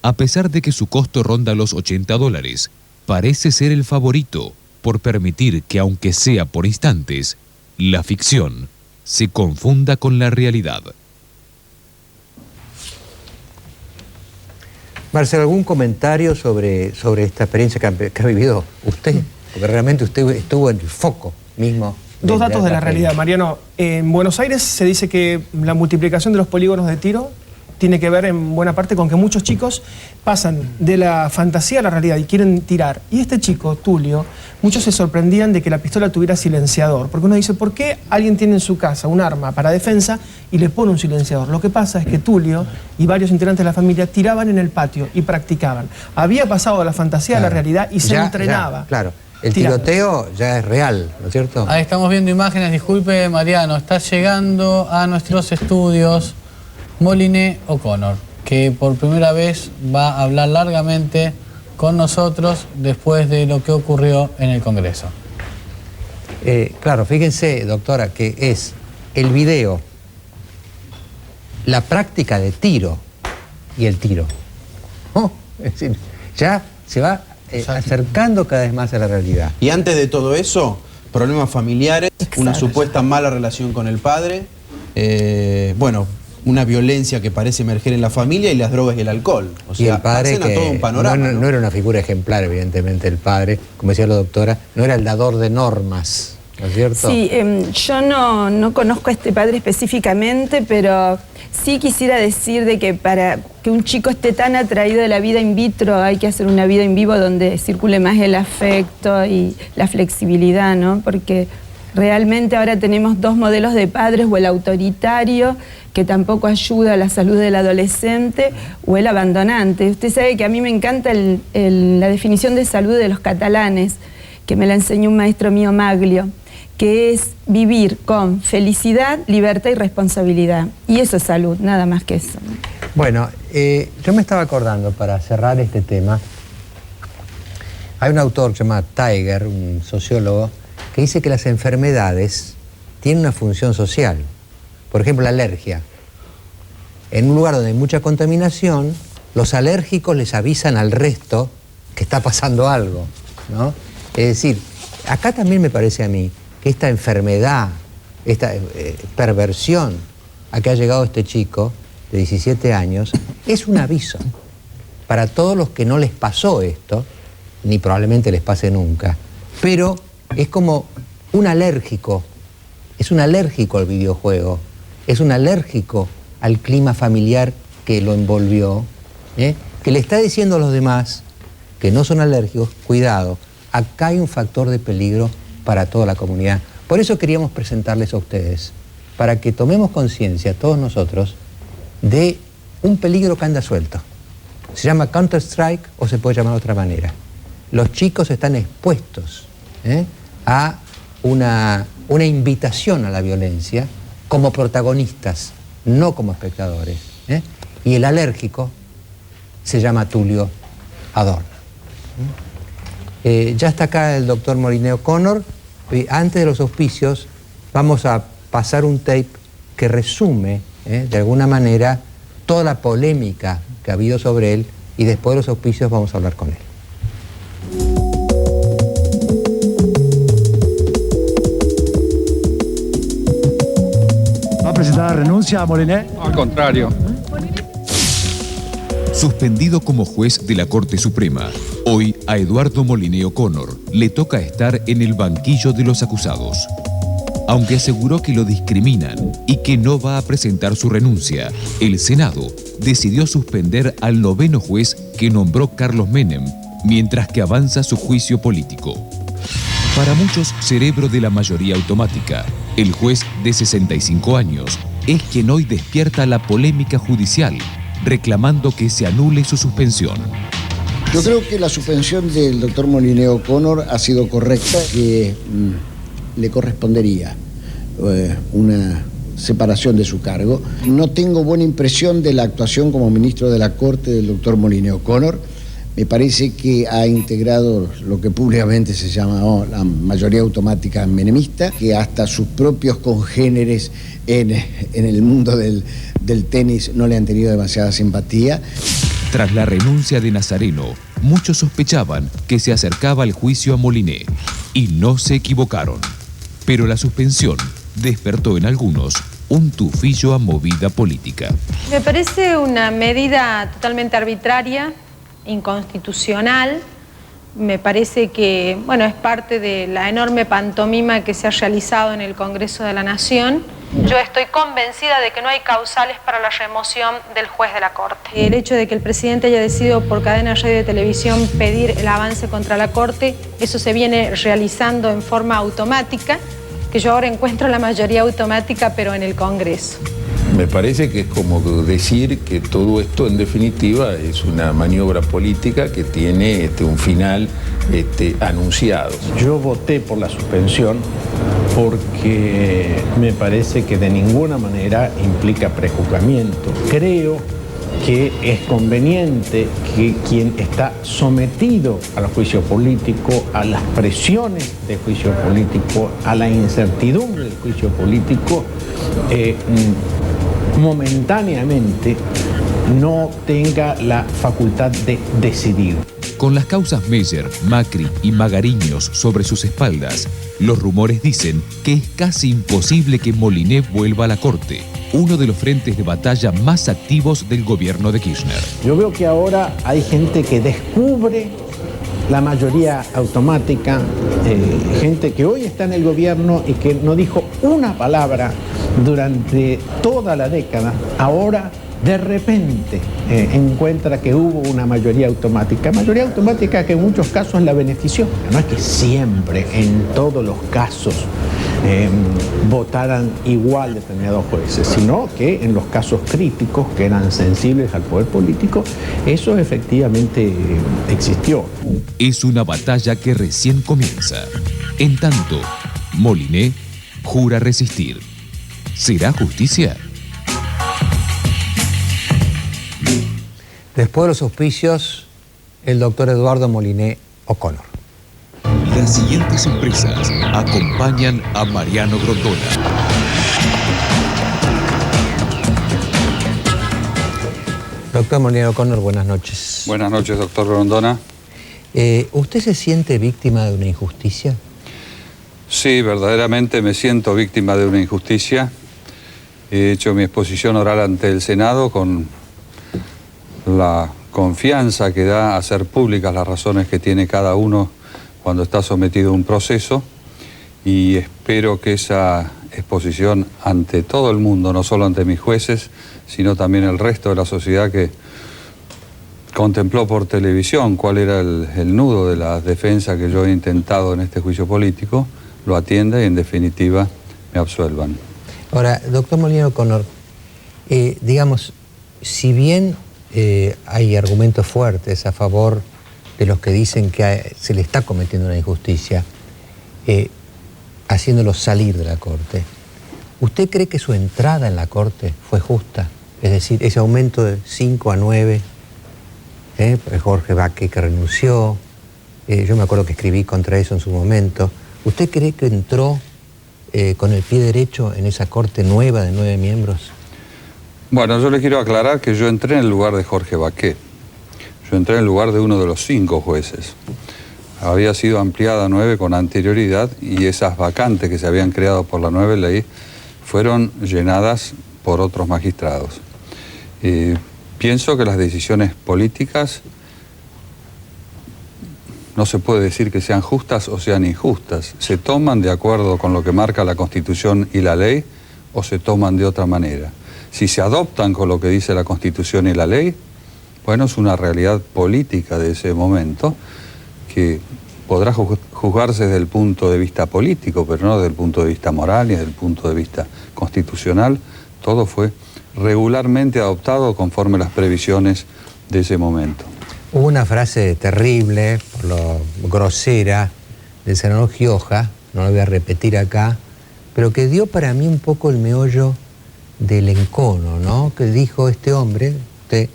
A pesar de que su costo ronda los $80, parece ser el favorito por permitir que, aunque sea por instantes, la ficción se confunda con la realidad. Marcelo, ¿algún comentario sobre esta experiencia que ha vivido usted? Porque realmente usted estuvo en el foco mismo. Dos datos de la realidad, Mariano. En Buenos Aires se dice que la multiplicación de los polígonos de tiro tiene que ver en buena parte con que muchos chicos pasan de la fantasía a la realidad y quieren tirar. Y este chico, Tulio, muchos se sorprendían de que la pistola tuviera silenciador. Porque uno dice, ¿por qué alguien tiene en su casa un arma para defensa y le pone un silenciador? Lo que pasa es que Tulio y varios integrantes de la familia tiraban en el patio y practicaban. Había pasado de la fantasía a la realidad y se entrenaba. Claro. El tiroteo ya es real, ¿no es cierto? Ahí estamos viendo imágenes, disculpe Mariano, está llegando a nuestros estudios Moline O'Connor, que por primera vez va a hablar largamente con nosotros después de lo que ocurrió en el Congreso. Claro, fíjense, doctora, que es el video, la práctica de tiro y el tiro. Es decir, ya se va acercando cada vez más a la realidad. Y antes de todo eso, problemas familiares, una supuesta mala relación con el padre, bueno, una violencia que parece emerger en la familia y las drogas y el alcohol. O sea, y el padre que todo un panorama, no era una figura ejemplar, evidentemente, el padre, como decía la doctora, no era el dador de normas, ¿no es cierto? Sí, yo no conozco a este padre específicamente, pero sí quisiera decir de que para que un chico esté tan atraído de la vida in vitro hay que hacer una vida en vivo donde circule más el afecto y la flexibilidad, ¿no? Porque realmente ahora tenemos dos modelos de padres, o el autoritario, que tampoco ayuda a la salud del adolescente o el abandonante. Usted sabe que a mí me encanta la definición de salud de los catalanes, que me la enseñó un maestro mío, Maglio, que es vivir con felicidad, libertad y responsabilidad. Y eso es salud, nada más que eso. Bueno, yo me estaba acordando, para cerrar este tema, hay un autor llamado Tiger, un sociólogo, que dice que las enfermedades tienen una función social. Por ejemplo, la alergia. En un lugar donde hay mucha contaminación, los alérgicos les avisan al resto que está pasando algo, ¿no? Es decir, acá también me parece a mí que esta enfermedad, esta perversión a que ha llegado este chico de 17 años, es un aviso para todos los que no les pasó esto, ni probablemente les pase nunca, pero es como un alérgico, es un alérgico al videojuego, es un alérgico al clima familiar que lo envolvió, que le está diciendo a los demás que no son alérgicos, cuidado, acá hay un factor de peligro para toda la comunidad. Por eso queríamos presentarles a ustedes, para que tomemos conciencia todos nosotros de un peligro que anda suelto. Se llama Counter-Strike o se puede llamar de otra manera. Los chicos están expuestos a una invitación a la violencia como protagonistas, no como espectadores. Y el alérgico se llama Tulio Adorno. Ya está acá el doctor Moliné O'Connor. Antes de los auspicios vamos a pasar un tape que resume de alguna manera toda la polémica que ha habido sobre él, y después de los auspicios vamos a hablar con él. ¿Va a presentar la renuncia a Moliné? Al contrario. Suspendido como juez de la Corte Suprema, hoy a Eduardo Moliné O'Connor le toca estar en el banquillo de los acusados. Aunque aseguró que lo discriminan y que no va a presentar su renuncia, el Senado decidió suspender al 9º juez que nombró Carlos Menem, mientras que avanza su juicio político. Para muchos, cerebro de la mayoría automática, el juez de 65 años es quien hoy despierta la polémica judicial, reclamando que se anule su suspensión. Yo creo que la suspensión del doctor Moliné O'Connor ha sido correcta, que le correspondería una separación de su cargo. No tengo buena impresión de la actuación como ministro de la Corte del doctor Moliné O'Connor. Me parece que ha integrado lo que públicamente se llama la mayoría automática menemista, que hasta sus propios congéneres en el mundo del tenis no le han tenido demasiada simpatía. Tras la renuncia de Nazareno, muchos sospechaban que se acercaba el juicio a Moliné, y no se equivocaron. Pero la suspensión despertó en algunos un tufillo a movida política. Me parece una medida totalmente arbitraria, inconstitucional. Me parece que, bueno, es parte de la enorme pantomima que se ha realizado en el Congreso de la Nación. Yo estoy convencida de que no hay causales para la remoción del juez de la Corte. El hecho de que el presidente haya decidido por cadena radio y televisión pedir el avance contra la Corte, eso se viene realizando en forma automática, que yo ahora encuentro la mayoría automática, pero en el Congreso. Me parece que es como decir que todo esto en definitiva es una maniobra política que tiene un final anunciado. Yo voté por la suspensión porque me parece que de ninguna manera implica prejuzgamiento. Creo que es conveniente que quien está sometido al juicio político, a las presiones del juicio político, a la incertidumbre del juicio político, momentáneamente no tenga la facultad de decidir. Con las causas Meyer, Macri y Magariños sobre sus espaldas, los rumores dicen que es casi imposible que Moliné vuelva a la Corte, uno de los frentes de batalla más activos del gobierno de Kirchner. Yo veo que ahora hay gente que descubre la mayoría automática, gente que hoy está en el gobierno y que no dijo una palabra durante toda la década, ahora de repente encuentra que hubo una mayoría automática que en muchos casos la benefició. No es que siempre, en todos los casos, votaran igual determinados jueces, sino que en los casos críticos que eran sensibles al poder político, eso efectivamente existió. Es una batalla que recién comienza. En tanto, Moliné jura resistir. ¿Será justicia? Después de los auspicios, el doctor Eduardo Moliné O'Connor. Las siguientes empresas acompañan a Mariano Grondona. Doctor Moliné O'Connor, buenas noches. Buenas noches, doctor Grondona. ¿Usted se siente víctima de una injusticia? Sí, verdaderamente me siento víctima de una injusticia. He hecho mi exposición oral ante el Senado con la confianza que da hacer públicas las razones que tiene cada uno cuando está sometido a un proceso, y espero que esa exposición ante todo el mundo, no solo ante mis jueces, sino también el resto de la sociedad que contempló por televisión cuál era el nudo de la defensa que yo he intentado en este juicio político, lo atienda y en definitiva me absuelvan. Ahora, doctor Moliné O'Connor, digamos, si bien hay argumentos fuertes a favor de los que dicen que se le está cometiendo una injusticia, haciéndolo salir de la Corte, ¿usted cree que su entrada en la Corte fue justa? Es decir, ese aumento de 5 a 9, Jorge Baqué que renunció, yo me acuerdo que escribí contra eso en su momento. ¿Usted cree que entró con el pie derecho en esa Corte nueva de 9 miembros? Bueno, yo le quiero aclarar que yo entré en el lugar de Jorge Baqué. Yo entré en el lugar de uno de los 5 jueces. Había sido ampliada a 9 con anterioridad y esas vacantes que se habían creado por la 9 ley fueron llenadas por otros magistrados. Pienso que las decisiones políticas no se puede decir que sean justas o sean injustas. Se toman de acuerdo con lo que marca la Constitución y la ley o se toman de otra manera. Si se adoptan con lo que dice la Constitución y la ley, bueno, es una realidad política de ese momento que podrá juzgarse desde el punto de vista político, pero no desde el punto de vista moral y desde el punto de vista constitucional. Todo fue regularmente adoptado conforme las previsiones de ese momento. Hubo una frase terrible, por lo grosera, del senador Gioja, no lo voy a repetir acá, pero que dio para mí un poco el meollo del encono, ¿no? Que dijo este hombre, usted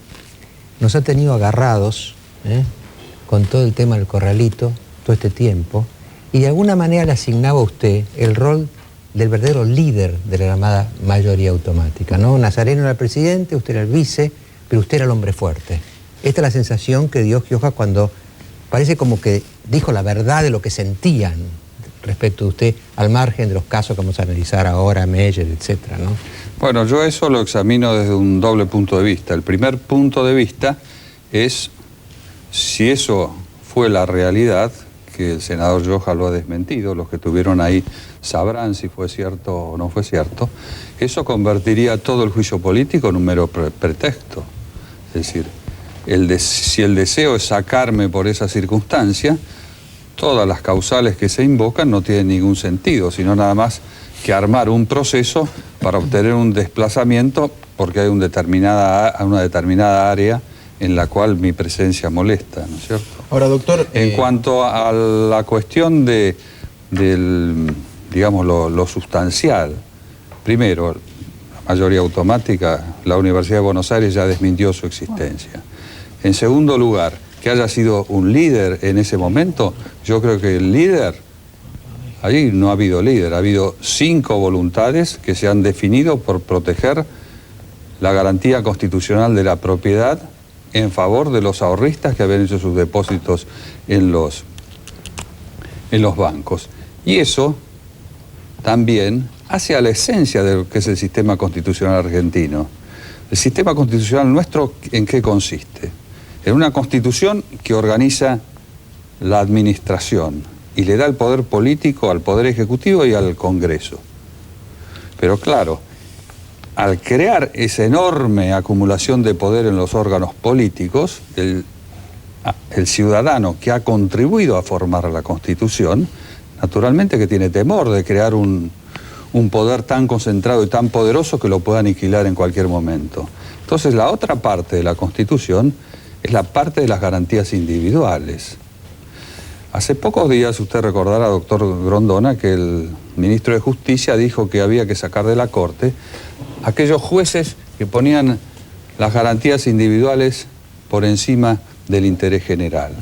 nos ha tenido agarrados con todo el tema del corralito, todo este tiempo, y de alguna manera le asignaba a usted el rol del verdadero líder de la llamada mayoría automática, ¿no? Nazareno era el presidente, usted era el vice, pero usted era el hombre fuerte. Esta es la sensación que dio Gioja cuando parece como que dijo la verdad de lo que sentían respecto de usted, al margen de los casos que vamos a analizar ahora, Meyer, etcétera, ¿no? Bueno, yo eso lo examino desde un doble punto de vista. El primer punto de vista es si eso fue la realidad, que el senador Gioja lo ha desmentido, los que estuvieron ahí sabrán si fue cierto o no fue cierto, eso convertiría todo el juicio político en un mero pretexto. Es decir, si el deseo es sacarme por esa circunstancia, todas las causales que se invocan no tienen ningún sentido, sino nada más que armar un proceso para obtener un desplazamiento porque hay una determinada área en la cual mi presencia molesta, ¿no es cierto? Ahora, doctor... En cuanto a la cuestión digamos, lo sustancial, primero, la mayoría automática, la Universidad de Buenos Aires ya desmintió su existencia. En segundo lugar, que haya sido un líder en ese momento, yo creo que el líder, allí no ha habido líder, ha habido 5 voluntades que se han definido por proteger la garantía constitucional de la propiedad en favor de los ahorristas que habían hecho sus depósitos en los bancos. Y eso también hace a la esencia de lo que es el sistema constitucional argentino. El sistema constitucional nuestro, ¿en qué consiste? En una constitución que organiza la administración y le da el poder político al Poder Ejecutivo y al Congreso. Pero claro, al crear esa enorme acumulación de poder en los órganos políticos, el ciudadano que ha contribuido a formar la Constitución, naturalmente que tiene temor de crear un poder tan concentrado y tan poderoso que lo pueda aniquilar en cualquier momento. Entonces la otra parte de la Constitución es la parte de las garantías individuales. Hace pocos días usted recordará, doctor Grondona, que el ministro de Justicia dijo que había que sacar de la Corte aquellos jueces que ponían las garantías individuales por encima del interés general.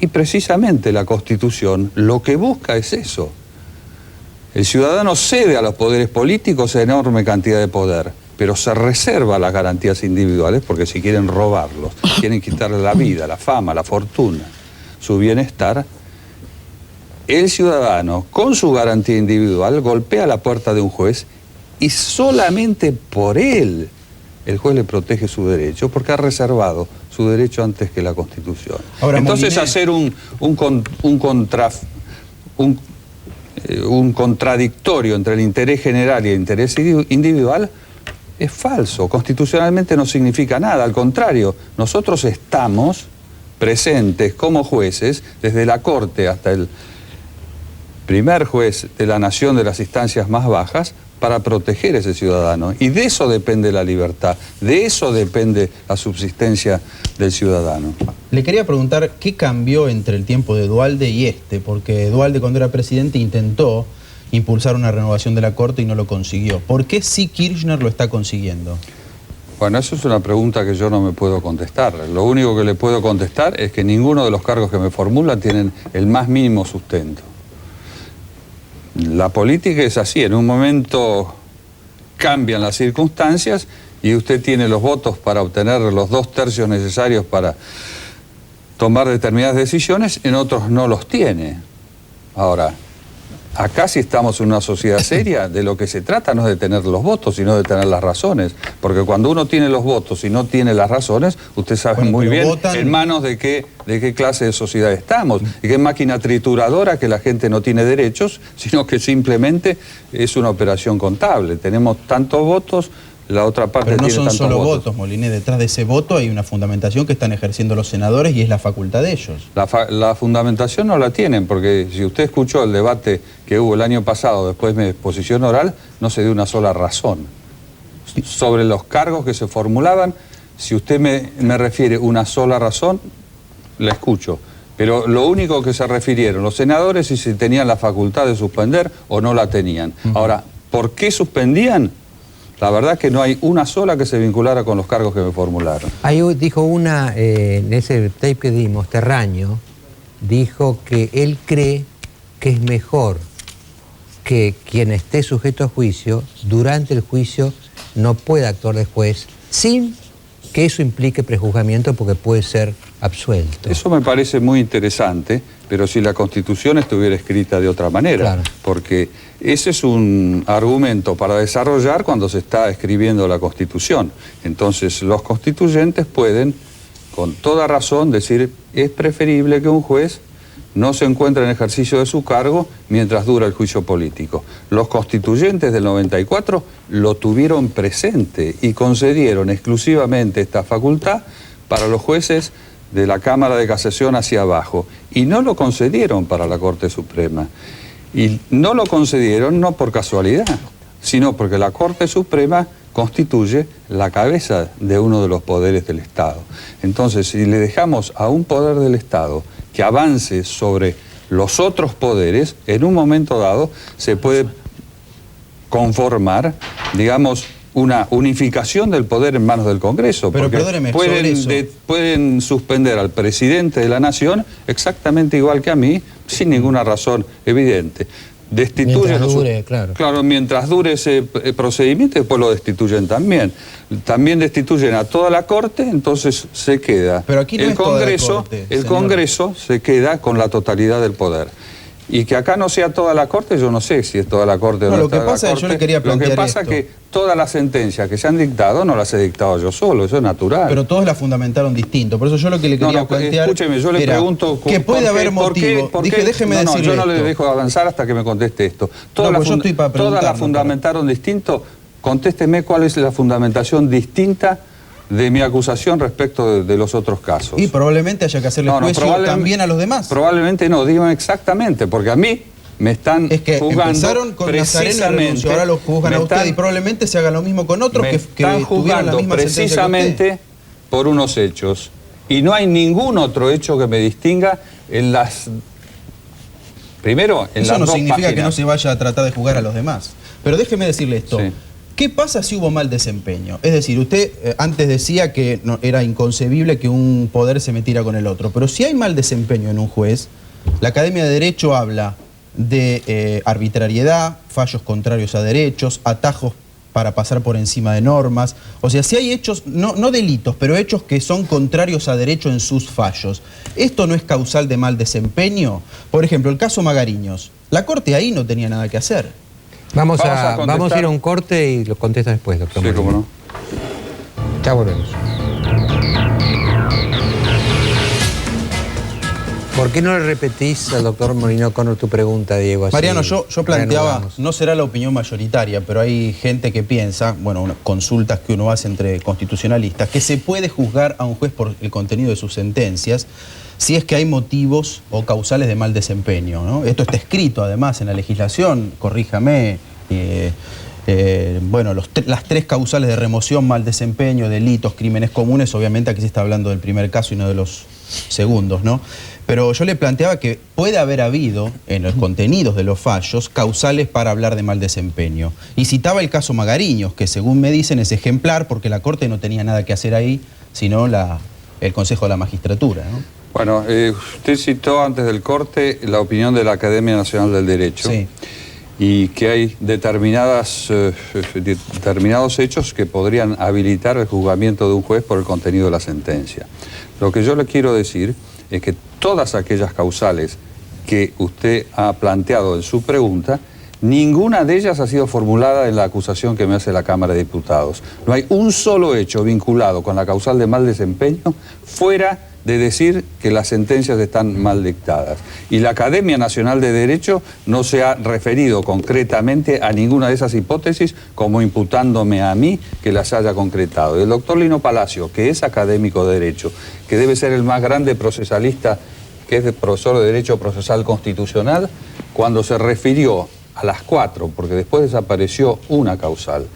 Y precisamente la Constitución lo que busca es eso. El ciudadano cede a los poderes políticos enorme cantidad de poder, pero se reserva las garantías individuales porque si quieren robarlos, quieren quitarle la vida, la fama, la fortuna, su bienestar, el ciudadano con su garantía individual golpea la puerta de un juez y solamente por él el juez le protege su derecho porque ha reservado su derecho antes que la Constitución. Ahora, entonces hacer un contradictorio entre el interés general y el interés individual es falso. Constitucionalmente no significa nada. Al contrario, nosotros estamos presentes como jueces, desde la Corte hasta el primer juez de la nación de las instancias más bajas, para proteger a ese ciudadano. Y de eso depende la libertad, de eso depende la subsistencia del ciudadano. Le quería preguntar qué cambió entre el tiempo de Duhalde y este, porque Duhalde cuando era presidente intentó impulsar una renovación de la Corte y no lo consiguió. ¿Por qué sí Kirchner lo está consiguiendo? Bueno, eso es una pregunta que yo no me puedo contestar. Lo único que le puedo contestar es que ninguno de los cargos que me formulan tienen el más mínimo sustento. La política es así, en un momento cambian las circunstancias y usted tiene los votos para obtener los 2/3 necesarios para tomar determinadas decisiones, en otros no los tiene. Ahora, acá si estamos en una sociedad seria, de lo que se trata no es de tener los votos, sino de tener las razones. Porque cuando uno tiene los votos y no tiene las razones, usted sabe muy bien en manos de qué clase de sociedad estamos. Y que es máquina trituradora, que la gente no tiene derechos, sino que simplemente es una operación contable. Tenemos tantos votos, la otra parte tiene tantos votos. Pero no son solo votos, Moliné. Detrás de ese voto hay una fundamentación que están ejerciendo los senadores y es la facultad de ellos. La fundamentación no la tienen, porque si usted escuchó el debate que hubo el año pasado después de mi exposición oral, no se dio una sola razón. Sobre los cargos que se formulaban, si usted me refiere una sola razón, la escucho. Pero lo único que se refirieron los senadores es si tenían la facultad de suspender o no la tenían. Ahora, ¿por qué suspendían? La verdad es que no hay una sola que se vinculara con los cargos que me formularon. Ahí dijo una, en ese tape que dimos, Terraño, dijo que él cree que es mejor que quien esté sujeto a juicio, durante el juicio, no pueda actuar de juez, sin que eso implique prejuzgamiento porque puede ser absuelto. Eso me parece muy interesante, pero si la Constitución estuviera escrita de otra manera, claro. Porque ese es un argumento para desarrollar cuando se está escribiendo la Constitución. Entonces los constituyentes pueden, con toda razón, decir es preferible que un juez no se encuentre en ejercicio de su cargo mientras dura el juicio político. Los constituyentes del 94 lo tuvieron presente y concedieron exclusivamente esta facultad para los jueces de la Cámara de Casación hacia abajo, y no lo concedieron para la Corte Suprema. Y no lo concedieron no por casualidad, sino porque la Corte Suprema constituye la cabeza de uno de los poderes del Estado. Entonces, si le dejamos a un poder del Estado que avance sobre los otros poderes, en un momento dado se puede conformar, digamos, una unificación del poder en manos del Congreso. Pero porque perdóneme, pueden suspender al presidente de la Nación exactamente igual que a mí, sin ninguna razón evidente. Destituyen mientras dure, claro, mientras dure ese procedimiento, después lo destituyen también. También destituyen a toda la Corte, entonces se queda. Pero aquí no es Congreso, toda la Corte, el Congreso se queda con la totalidad del poder. Y que acá no sea toda la Corte, yo no sé si es toda la Corte o no lo es toda que pasa la es, Corte. yo le quería plantear Lo que pasa es que todas las sentencias que se han dictado no las he dictado yo solo, eso es natural. Pero todos las fundamentaron distinto, por eso yo lo que le quería plantear. Escúcheme, yo le pregunto que puede haber motivo. Déjeme decirle yo no esto. le dejo avanzar hasta que me conteste esto. Todas las fundamentaron distinto. contésteme cuál es la fundamentación distinta de mi acusación respecto de los otros casos. Y probablemente haya que hacerle juicio también a los demás. Probablemente no, digan exactamente, porque a mí me están juzgando. Empezaron con Nazareno y renunció, ahora lo juzgan a usted y probablemente se haga lo mismo con otros que están tuvieron la misma sentencia que precisamente por unos hechos. Y no hay ningún otro hecho que me distinga en las... Primero, en Eso las no dos significa páginas. que no se vaya a tratar de juzgar a los demás. Pero déjeme decirle esto. Sí. ¿Qué pasa si hubo mal desempeño? Es decir, usted antes decía que no, era inconcebible que un poder se metiera con el otro. Pero si hay mal desempeño en un juez, la Academia de Derecho habla de arbitrariedad, fallos contrarios a derechos, atajos para pasar por encima de normas. O sea, si hay hechos, no delitos, pero hechos que son contrarios a derecho en sus fallos, ¿esto no es causal de mal desempeño? Por ejemplo, el caso Magariños. La Corte ahí no tenía nada que hacer. Vamos a ir a un corte y lo contesta después, doctor. Sí, cómo no. Ya volvemos. ¿Por qué no le repetís al doctor Molineo O'Connor tu pregunta, Diego? Así Mariano, yo planteaba, reanudamos. no será la opinión mayoritaria, pero hay gente que piensa, bueno, consultas que uno hace entre constitucionalistas, que se puede juzgar a un juez por el contenido de sus sentencias si es que hay motivos o causales de mal desempeño, ¿no? Esto está escrito además en la legislación, corríjame, bueno, las tres causales de remoción, mal desempeño, delitos, crímenes comunes, obviamente aquí se está hablando del primer caso y no de los segundos, ¿no? Pero yo le planteaba que puede haber habido en los contenidos de los fallos causales para hablar de mal desempeño. Y citaba el caso Magariños, que según me dicen es ejemplar porque la Corte no tenía nada que hacer ahí, sino el Consejo de la Magistratura, ¿no? Bueno, usted citó antes del corte la opinión de la Academia Nacional del Derecho. Sí. Y que hay determinados hechos que podrían habilitar el juzgamiento de un juez por el contenido de la sentencia. Lo que yo le quiero decir es que todas aquellas causales que usted ha planteado en su pregunta, ninguna de ellas ha sido formulada en la acusación que me hace la Cámara de Diputados. No hay un solo hecho vinculado con la causal de mal desempeño fuera de decir que las sentencias están mal dictadas. Y la Academia Nacional de Derecho no se ha referido concretamente a ninguna de esas hipótesis como imputándome a mí que las haya concretado. El doctor Lino Palacio, que es académico de Derecho, que debe ser el más grande procesalista, que es profesor de Derecho Procesal Constitucional, cuando se refirió a las 4, porque después desapareció una causal,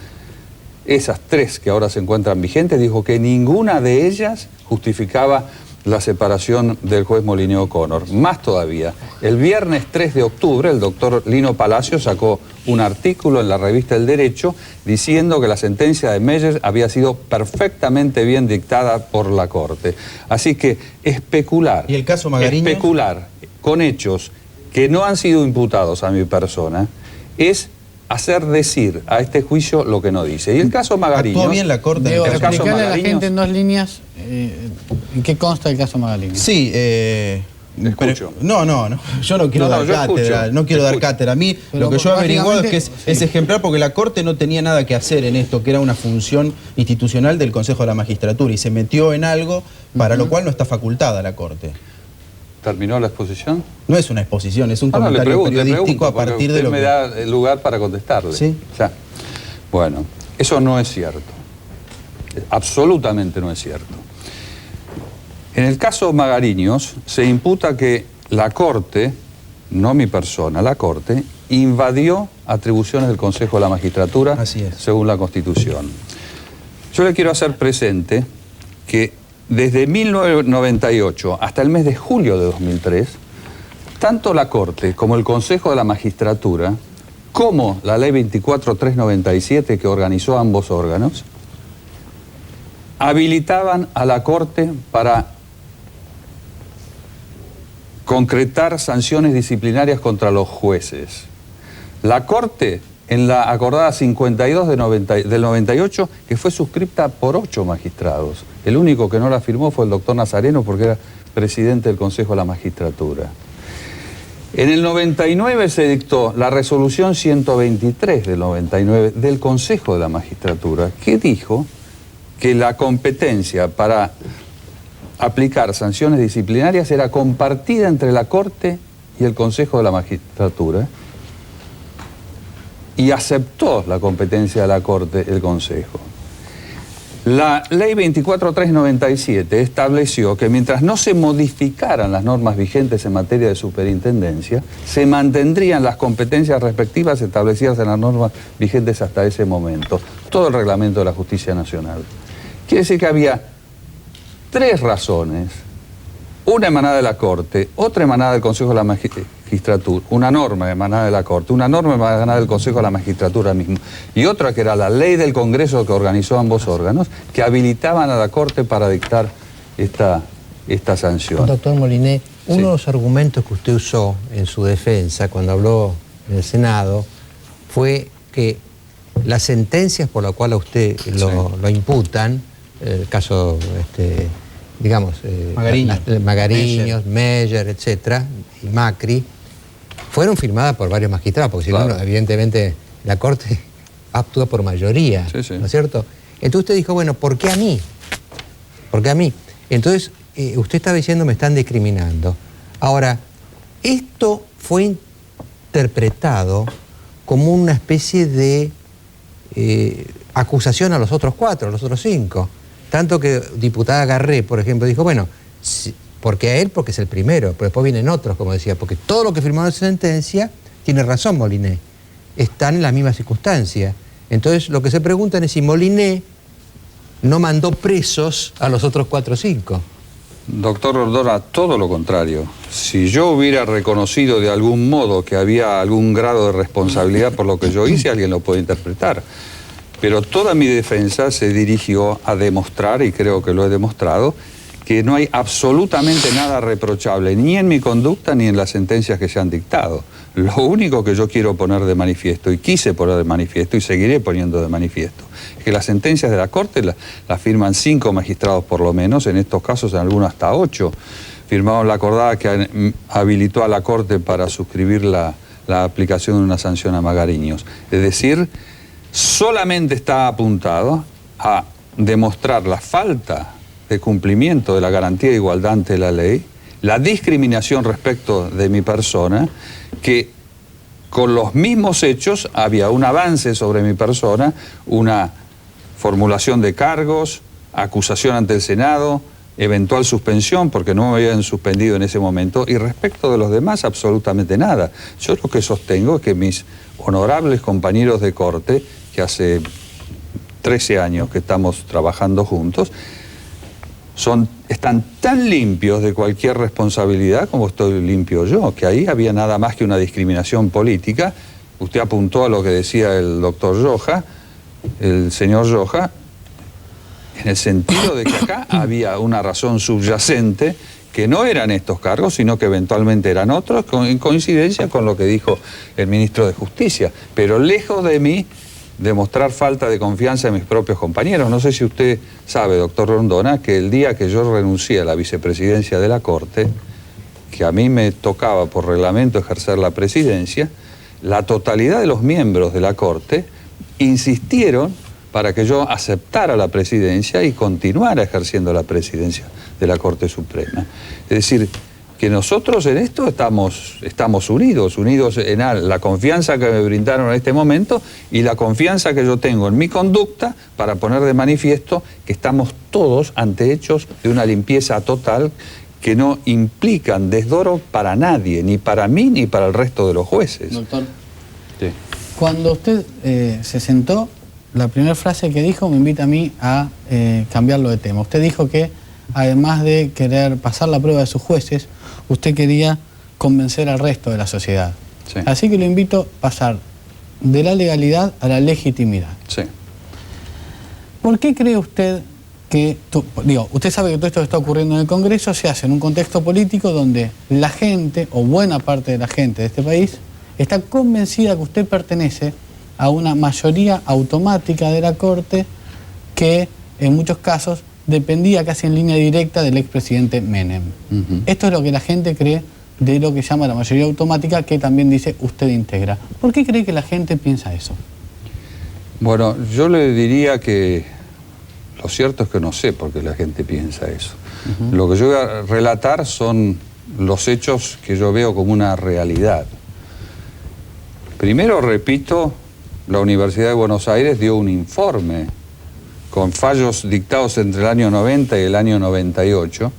esas 3 que ahora se encuentran vigentes, dijo que ninguna de ellas justificaba la separación del juez Molineo O'Connor. Más todavía, el viernes 3 de octubre el doctor Lino Palacio sacó un artículo en la revista El Derecho diciendo que la sentencia de Meyer había sido perfectamente bien dictada por la Corte. Así que especular, ¿y el caso Magariños? Especular con hechos que no han sido imputados a mi persona es hacer decir a este juicio lo que no dice. Y el caso Magariños... ¿Actuó bien la Corte? Diego, el caso explicarle a la Magariños- gente en 2 líneas en qué consta el caso Magariños. Sí, escucho. No, yo no quiero dar yo cátedra, escucho, no quiero dar escucho. cátedra. A mí Pero lo que yo he averiguado es que es básicamente, ejemplar porque la Corte no tenía nada que hacer en esto, que era una función institucional del Consejo de la Magistratura y se metió en algo para lo cual no está facultada la Corte. ¿Terminó la exposición? No es una exposición, es un Ah, no, le comentario pregunto, periodístico a porque partir de usted lo me que... da el lugar para contestarle. Sí. Ya. Bueno, eso no es cierto. Absolutamente no es cierto. En el caso Magariños se imputa que la Corte, no mi persona, la Corte, invadió atribuciones del Consejo de la Magistratura según la Constitución. Yo le quiero hacer presente que desde 1998 hasta el mes de julio de 2003, tanto la Corte como el Consejo de la Magistratura, como la Ley 24.397 que organizó ambos órganos, habilitaban a la Corte para concretar sanciones disciplinarias contra los jueces. La Corte, en la acordada 52 del 98, que fue suscripta por 8 magistrados. El único que no la firmó fue el doctor Nazareno porque era presidente del Consejo de la Magistratura. En el 99 se dictó la resolución 123 del 99 del Consejo de la Magistratura, que dijo que la competencia para aplicar sanciones disciplinarias era compartida entre la Corte y el Consejo de la Magistratura y aceptó la competencia de la Corte el Consejo. La Ley 24397 estableció que mientras no se modificaran las normas vigentes en materia de superintendencia, se mantendrían las competencias respectivas establecidas en las normas vigentes hasta ese momento. Todo el reglamento de la Justicia Nacional. Quiere decir que había 3 razones. Una emanada de la Corte, otra emanada del Consejo de la Magistratura, una norma emanada de la Corte, una norma emanada del Consejo de la Magistratura mismo, y otra que era la ley del Congreso que organizó ambos órganos, que habilitaban a la Corte para dictar esta sanción. Doctor Moliné, uno de los argumentos que usted usó en su defensa cuando habló en el Senado fue que las sentencias por las cuales a usted lo imputan, el caso... digamos, Magariños, Meyer, etcétera, y Macri, fueron firmadas por varios magistrados, porque si no, evidentemente, la Corte actúa por mayoría, ¿no es cierto? Entonces usted dijo, bueno, ¿por qué a mí? ¿Por qué a mí? Entonces, usted estaba diciendo, me están discriminando. Ahora, esto fue interpretado como una especie de acusación a los otros 4, a los otros 5. Tanto que diputada Garré, por ejemplo, dijo, bueno, porque a él, porque es el primero, pero después vienen otros, como decía, porque todo lo que firmó en esa sentencia, tiene razón Moliné, están en la misma circunstancia. Entonces, lo que se preguntan es si Moliné no mandó presos a los otros 4 o 5. Doctor Ordona, todo lo contrario. Si yo hubiera reconocido de algún modo que había algún grado de responsabilidad por lo que yo hice, alguien lo puede interpretar. Pero toda mi defensa se dirigió a demostrar, y creo que lo he demostrado, que no hay absolutamente nada reprochable, ni en mi conducta ni en las sentencias que se han dictado. Lo único que yo quiero poner de manifiesto, y quise poner de manifiesto, y seguiré poniendo de manifiesto, es que las sentencias de la Corte las firman 5 magistrados por lo menos, en estos casos en algunos hasta 8. Firmaron la acordada que habilitó a la Corte para suscribir la aplicación de una sanción a Magariños. Es decir, solamente está apuntado a demostrar la falta de cumplimiento de la garantía de igualdad ante la ley, la discriminación respecto de mi persona, que con los mismos hechos había un avance sobre mi persona, una formulación de cargos, acusación ante el Senado, eventual suspensión, porque no me habían suspendido en ese momento, y respecto de los demás absolutamente nada. Yo lo que sostengo es que mis honorables compañeros de Corte, que hace 13 años que estamos trabajando juntos, están tan limpios de cualquier responsabilidad como estoy limpio yo, que ahí había nada más que una discriminación política. Usted apuntó a lo que decía el doctor Lloja, el señor Lloja, en el sentido de que acá había una razón subyacente que no eran estos cargos, sino que eventualmente eran otros, en coincidencia con lo que dijo el ministro de Justicia. Pero lejos de mí demostrar falta de confianza en mis propios compañeros. No sé si usted sabe, doctor Rondona, que el día que yo renuncié a la vicepresidencia de la Corte, que a mí me tocaba por reglamento ejercer la presidencia, la totalidad de los miembros de la Corte insistieron para que yo aceptara la presidencia y continuara ejerciendo la presidencia de la Corte Suprema. Es decir, que nosotros en esto estamos unidos en la confianza que me brindaron en este momento y la confianza que yo tengo en mi conducta para poner de manifiesto que estamos todos ante hechos de una limpieza total que no implican desdoro para nadie, ni para mí ni para el resto de los jueces. Doctor, sí. Cuando usted se sentó, la primera frase que dijo me invita a mí a cambiarlo de tema. Usted dijo que además de querer pasar la prueba de sus jueces, usted quería convencer al resto de la sociedad. Sí. Así que lo invito a pasar de la legalidad a la legitimidad. Sí. ¿Por qué cree usted que, usted sabe que todo esto que está ocurriendo en el Congreso se hace en un contexto político donde la gente, o buena parte de la gente de este país, está convencida que usted pertenece a una mayoría automática de la Corte que en muchos casos dependía casi en línea directa del expresidente Menem? Esto es lo que la gente cree de lo que llama la mayoría automática, que también dice usted integra. ¿Por qué cree que la gente piensa eso? Bueno, yo le diría que lo cierto es que no sé por qué la gente piensa eso. Lo que yo voy a relatar son los hechos que yo veo como una realidad. Primero, repito, la Universidad de Buenos Aires dio un informe con fallos dictados entre el año 90 y el año 98,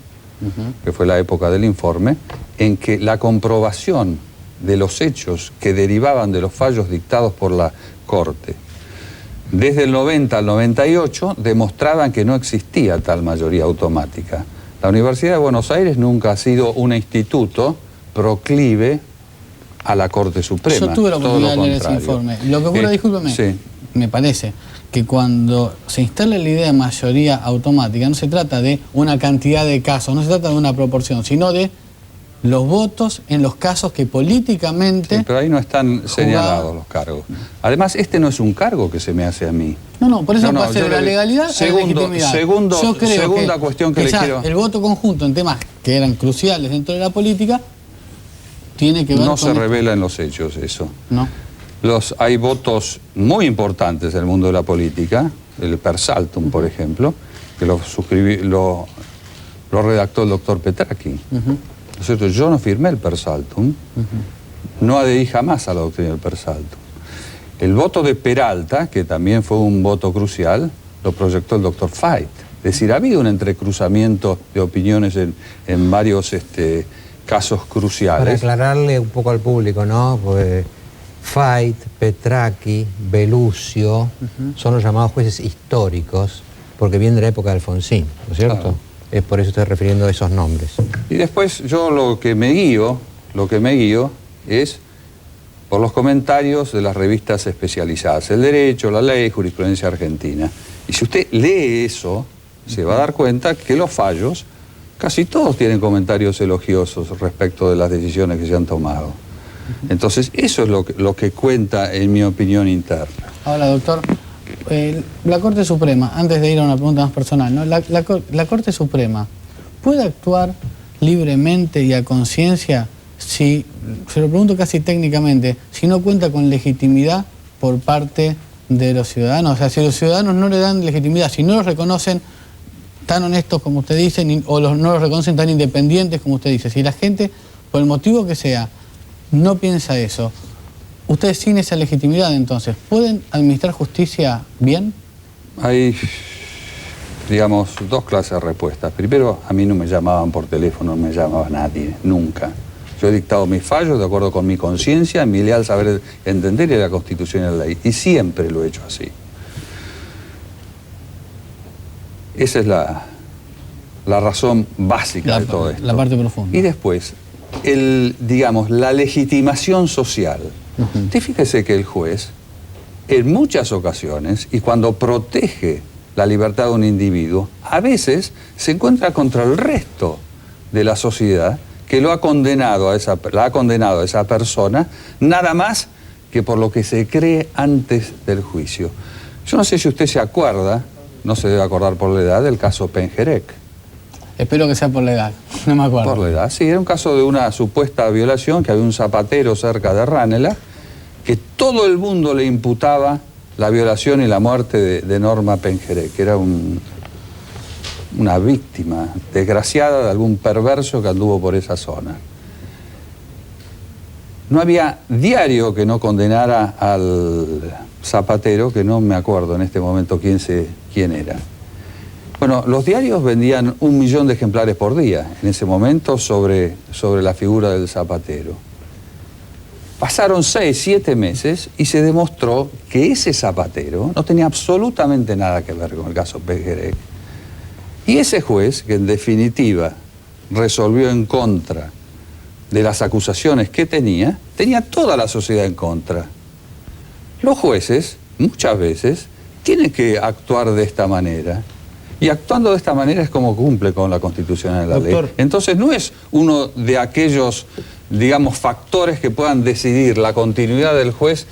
que fue la época del informe, en que la comprobación de los hechos que derivaban de los fallos dictados por la Corte desde el 90 al 98 demostraban que no existía tal mayoría automática. La Universidad de Buenos Aires nunca ha sido un instituto proclive a la Corte Suprema. Yo tuve la oportunidad de leer ese informe. Lo que ocurre, discúlpeme, sí, me parece que cuando se instala la idea de mayoría automática no se trata de una cantidad de casos, no se trata de una proporción, sino de los votos en los casos que políticamente... Sí, pero ahí no están señalados los cargos. Además, este no es un cargo que se me hace a mí. No, por eso pasa de la legalidad a la legitimidad. Yo creo segunda cuestión que le quiero... El voto conjunto en temas que eran cruciales dentro de la política tiene que ver no con... se revela en los hechos eso. No. Hay votos muy importantes en el mundo de la política, el per saltum, por ejemplo, que lo redactó el doctor Petraki. ¿No es cierto? Yo no firmé el per saltum, no adherí jamás a la doctrina del per saltum. El voto de Peralta, que también fue un voto crucial, lo proyectó el doctor Fait. Es decir, ha habido un entrecruzamiento de opiniones en varios casos cruciales. Para aclararle un poco al público, ¿no? Pues Fait, Petraki, Belucio, son los llamados jueces históricos, porque vienen de la época de Alfonsín, ¿no es cierto? Claro. Es por eso estoy refiriendo a esos nombres. Y después yo lo que me guío es por los comentarios de las revistas especializadas, el derecho, la ley, jurisprudencia argentina. Y si usted lee eso, se va a dar cuenta que los fallos, casi todos tienen comentarios elogiosos respecto de las decisiones que se han tomado. Entonces, eso es lo que cuenta en mi opinión interna. Ahora, doctor, la Corte Suprema, antes de ir a una pregunta más personal, ¿no? La Corte Suprema puede actuar libremente y a conciencia si, se lo pregunto casi técnicamente, si no cuenta con legitimidad por parte de los ciudadanos? O sea, si los ciudadanos no le dan legitimidad, si no los reconocen tan honestos como usted dice, o no los reconocen tan independientes como usted dice, si la gente, por el motivo que sea, no piensa eso, ustedes sin esa legitimidad, entonces, ¿pueden administrar justicia bien? Hay, digamos, dos clases de respuestas. Primero, a mí no me llamaban por teléfono, no me llamaba nadie, nunca. Yo he dictado mis fallos de acuerdo con mi conciencia, mi leal saber entender y la Constitución y la ley. Y siempre lo he hecho así. Esa es la razón básica de todo esto. La parte profunda. Y después, digamos, la legitimación social. Usted fíjese que el juez, en muchas ocasiones, y cuando protege la libertad de un individuo, a veces se encuentra contra el resto de la sociedad que la ha condenado a esa persona, nada más que por lo que se cree antes del juicio. Yo no sé si usted se acuerda, no se debe acordar por la edad, del caso Pengerek. Espero que sea por la edad, no me acuerdo. Por la edad, sí, era un caso de una supuesta violación, que había un zapatero cerca de Ranelagh, que todo el mundo le imputaba la violación y la muerte de Norma Pengerek, que era una víctima desgraciada de algún perverso que anduvo por esa zona. No había diario que no condenara al zapatero, que no me acuerdo en este momento quién era. Bueno, los diarios vendían 1 millón de ejemplares por día en ese momento sobre la figura del zapatero. Pasaron 6, 7 meses y se demostró que ese zapatero no tenía absolutamente nada que ver con el caso Pengerek. Y ese juez, que en definitiva resolvió en contra de las acusaciones que tenía toda la sociedad en contra. Los jueces, muchas veces, tienen que actuar de esta manera. Y actuando de esta manera es como cumple con la Constitución y la ley. Entonces no es uno de aquellos, digamos, factores que puedan decidir la continuidad del juez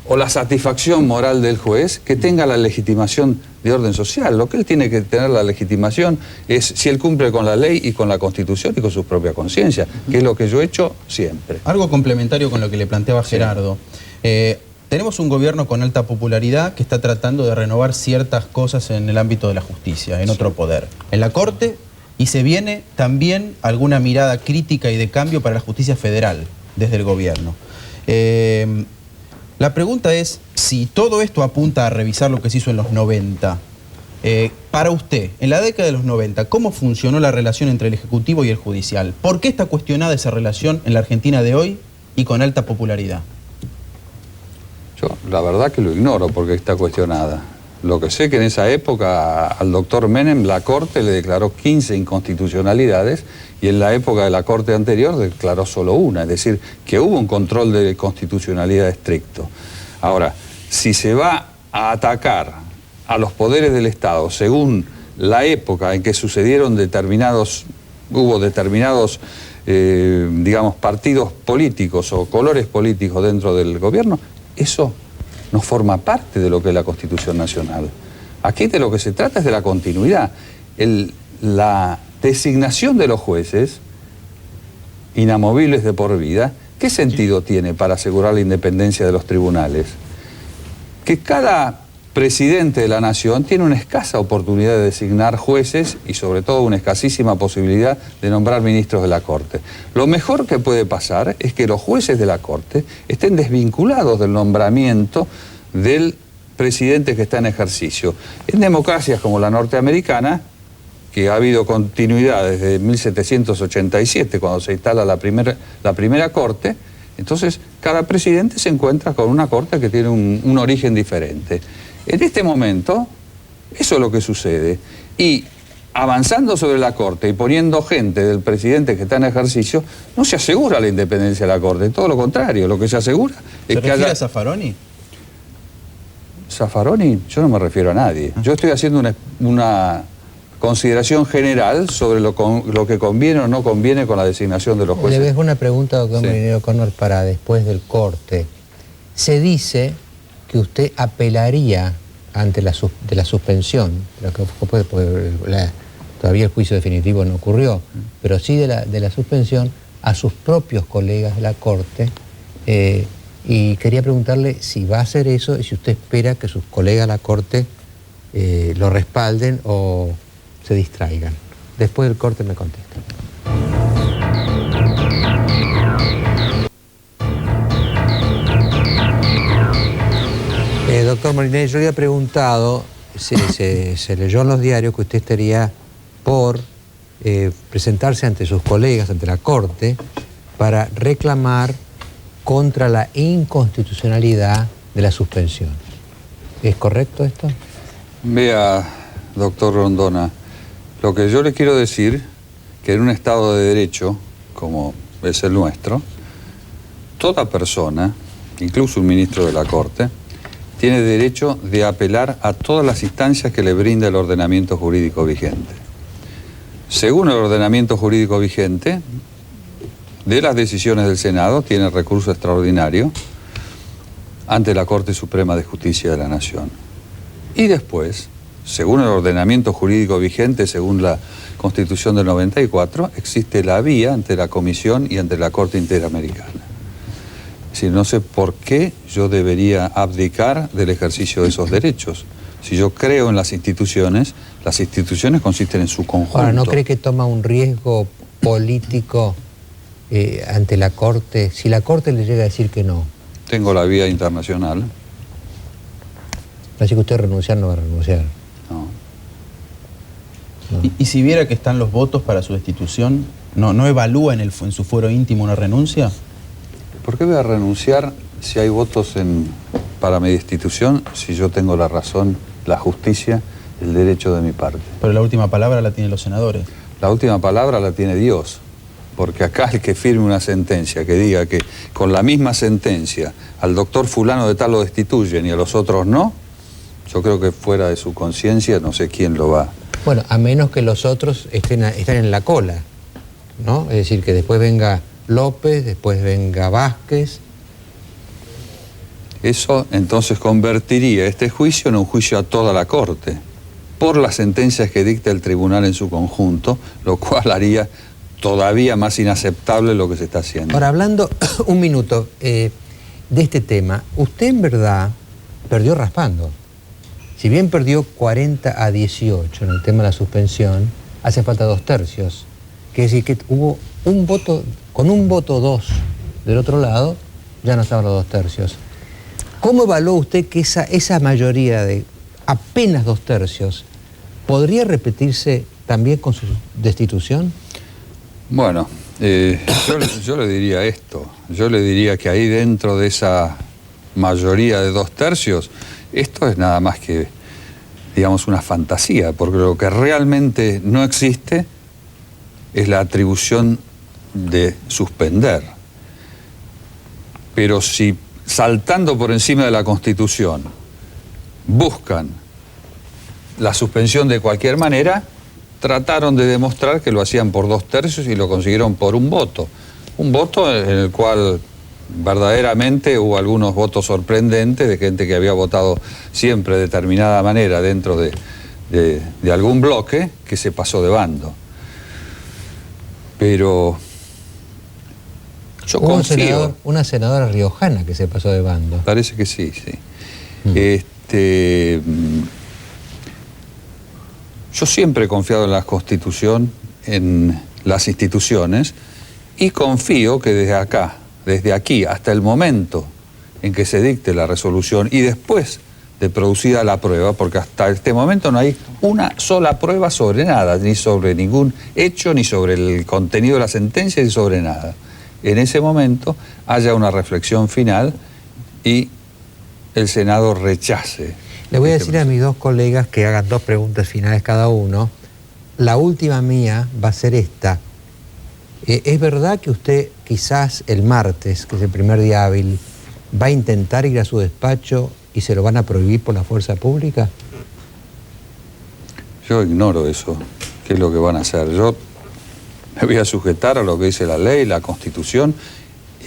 o la satisfacción moral del juez que tenga la legitimación de orden social. Lo que él tiene que tener la legitimación es si él cumple con la ley y con la Constitución y con su propia conciencia, que es lo que yo he hecho siempre. Algo complementario con lo que le planteaba Gerardo. Tenemos un gobierno con alta popularidad que está tratando de renovar ciertas cosas en el ámbito de la justicia, en otro poder. En la Corte, y se viene también alguna mirada crítica y de cambio para la justicia federal desde el gobierno. La pregunta es si todo esto apunta a revisar lo que se hizo en los 90, para usted, en la década de los 90, ¿cómo funcionó la relación entre el Ejecutivo y el Judicial? ¿Por qué está cuestionada esa relación en la Argentina de hoy y con alta popularidad? Yo la verdad que lo ignoro porque está cuestionada. Lo que sé que en esa época al doctor Menem la Corte le declaró 15 inconstitucionalidades y en la época de la Corte anterior declaró solo una, es decir, que hubo un control de constitucionalidad estricto. Ahora, si se va a atacar a los poderes del Estado según la época en que sucedieron hubo determinados, digamos, partidos políticos o colores políticos dentro del gobierno, eso no forma parte de lo que es la Constitución Nacional. Aquí de lo que se trata es de la continuidad. La designación de los jueces inamovibles de por vida, ¿qué sentido tiene para asegurar la independencia de los tribunales? Que cada presidente de la nación tiene una escasa oportunidad de designar jueces y sobre todo una escasísima posibilidad de nombrar ministros de la Corte. Lo mejor que puede pasar es que los jueces de la Corte estén desvinculados del nombramiento del presidente que está en ejercicio. En democracias como la norteamericana, que ha habido continuidad desde 1787, cuando se instala la primera Corte, entonces cada presidente se encuentra con una Corte que tiene un origen diferente. En este momento, eso es lo que sucede. Y avanzando sobre la Corte y poniendo gente del presidente que está en ejercicio, no se asegura la independencia de la Corte. Todo lo contrario, lo que se asegura es que haya... a Zaffaroni? Zaffaroni, yo no me refiero a nadie. Yo estoy haciendo una consideración general sobre lo que conviene o no conviene con la designación de los jueces. Le dejo una pregunta, doctor Molinero Cónor, para después del corte. Se dice que usted apelaría ante la suspensión, todavía el juicio definitivo no ocurrió, pero sí de la suspensión a sus propios colegas de la Corte, y quería preguntarle si va a hacer eso y si usted espera que sus colegas de la Corte lo respalden o se distraigan. Después del corte me contesta. Doctor Molinero, yo le había preguntado, se leyó en los diarios que usted estaría por presentarse ante sus colegas, ante la Corte, para reclamar contra la inconstitucionalidad de la suspensión. ¿Es correcto esto? Vea, doctor Rondona, lo que yo le quiero decir, que en un Estado de Derecho, como es el nuestro, toda persona, incluso un ministro de la Corte, tiene derecho de apelar a todas las instancias que le brinda el ordenamiento jurídico vigente. Según el ordenamiento jurídico vigente, de las decisiones del Senado tiene recurso extraordinario ante la Corte Suprema de Justicia de la Nación. Y después, según el ordenamiento jurídico vigente, según la Constitución del 94, existe la vía ante la Comisión y ante la Corte Interamericana. Si no sé por qué yo debería abdicar del ejercicio de esos derechos. Si yo creo en las instituciones consisten en su conjunto. Ahora, ¿no cree que toma un riesgo político ante la Corte? Si la Corte le llega a decir que no. Tengo la vía internacional. Así que usted renunciar no va a renunciar. No. ¿Y si viera que están los votos para su destitución, no evalúa en su fuero íntimo una renuncia? ¿Por qué voy a renunciar si hay votos para mi destitución, si yo tengo la razón, la justicia, el derecho de mi parte? Pero la última palabra la tienen los senadores. La última palabra la tiene Dios, porque acá el que firme una sentencia que diga que con la misma sentencia al doctor fulano de tal lo destituyen y a los otros no, yo creo que fuera de su conciencia no sé quién lo va. Bueno, a menos que los otros estén en la cola, ¿no? Es decir, que después venga López, después venga Vázquez. Eso entonces convertiría este juicio en un juicio a toda la Corte, por las sentencias que dicta el tribunal en su conjunto, lo cual haría todavía más inaceptable lo que se está haciendo. Ahora, hablando un minuto de este tema, usted en verdad perdió raspando. Si bien perdió 40-18 en el tema de la suspensión, hace falta 2/3. Quiere decir que hubo un voto, con un voto 2 del otro lado, ya no estaban los 2/3. ¿Cómo evaluó usted que esa mayoría de apenas 2/3 podría repetirse también con su destitución? Bueno, yo le diría esto. Yo le diría que ahí dentro de esa mayoría de 2/3, esto es nada más que, digamos, una fantasía, porque lo que realmente no existe es la atribución de suspender. Pero si saltando por encima de la Constitución buscan la suspensión de cualquier manera, trataron de demostrar que lo hacían por 2/3 y lo consiguieron por un voto. Un voto en el cual verdaderamente hubo algunos votos sorprendentes de gente que había votado siempre de determinada manera dentro de algún bloque que se pasó de bando. Pero yo confío. Una senadora riojana que se pasó de bando. Parece que sí, sí. Yo siempre he confiado en la Constitución, en las instituciones, y confío que desde aquí hasta el momento en que se dicte la resolución y después de producida la prueba, porque hasta este momento no hay una sola prueba sobre nada, ni sobre ningún hecho, ni sobre el contenido de la sentencia, ni sobre nada. En ese momento haya una reflexión final y el Senado rechace. Le voy a decir a mis dos colegas que hagan 2 preguntas finales cada uno. La última mía va a ser esta. ¿Es verdad que usted quizás el martes, que es el primer día hábil, va a intentar ir a su despacho y se lo van a prohibir por la fuerza pública? Yo ignoro eso. ¿Qué es lo que van a hacer? Yo me voy a sujetar a lo que dice la ley, la Constitución,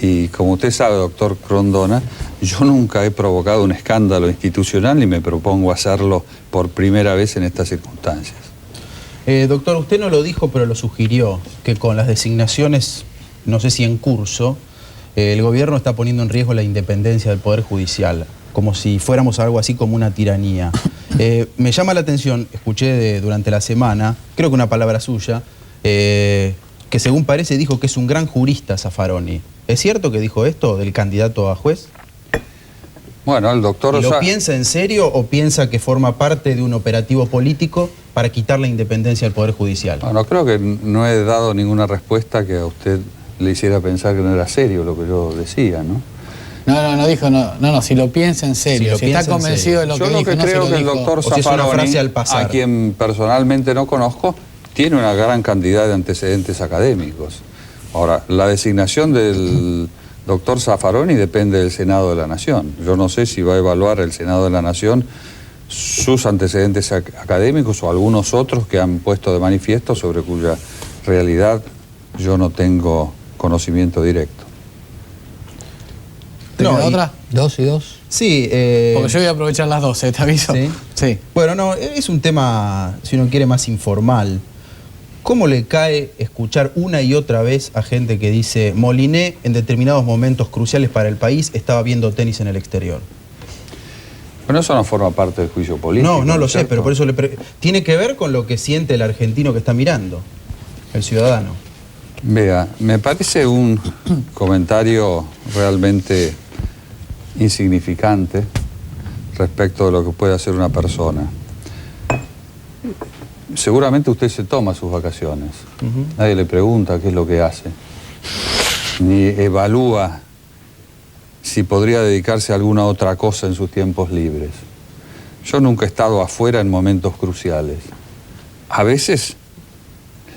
y como usted sabe, doctor Grondona, yo nunca he provocado un escándalo institucional ni me propongo hacerlo por primera vez en estas circunstancias. Doctor, usted no lo dijo, pero lo sugirió, que con las designaciones, no sé si en curso, el gobierno está poniendo en riesgo la independencia del Poder Judicial, como si fuéramos algo así como una tiranía. Me llama la atención, escuché durante la semana, creo que una palabra suya, que según parece dijo que es un gran jurista Zaffaroni. ¿Es cierto que dijo esto del candidato a juez? Bueno, el doctor... ¿Lo piensa en serio o piensa que forma parte de un operativo político para quitar la independencia del Poder Judicial? Bueno, creo que no he dado ninguna respuesta que a usted le hiciera pensar que no era serio lo que yo decía, ¿no? No dijo, no, si lo piensa en serio, si está convencido de lo que dijo. Yo lo que creo que el doctor Zaffaroni, a quien personalmente no conozco, tiene una gran cantidad de antecedentes académicos. Ahora, la designación del doctor Zaffaroni depende del Senado de la Nación. Yo no sé si va a evaluar el Senado de la Nación sus antecedentes académicos o algunos otros que han puesto de manifiesto sobre cuya realidad yo no tengo conocimiento directo. ¿Otra? 2 y 2. Sí. Porque yo voy a aprovechar las 12, ¿te aviso? Sí. Bueno, no, es un tema, si uno quiere, más informal. ¿Cómo le cae escuchar una y otra vez a gente que dice Moliné en determinados momentos cruciales para el país estaba viendo tenis en el exterior? Bueno, eso no forma parte del juicio político. No lo sé, pero por eso tiene que ver con lo que siente el argentino que está mirando, el ciudadano. Vea, me parece un comentario realmente insignificante respecto de lo que puede hacer una persona. Seguramente usted se toma sus vacaciones. Nadie le pregunta qué es lo que hace. Ni evalúa si podría dedicarse a alguna otra cosa en sus tiempos libres. Yo nunca he estado afuera en momentos cruciales. A veces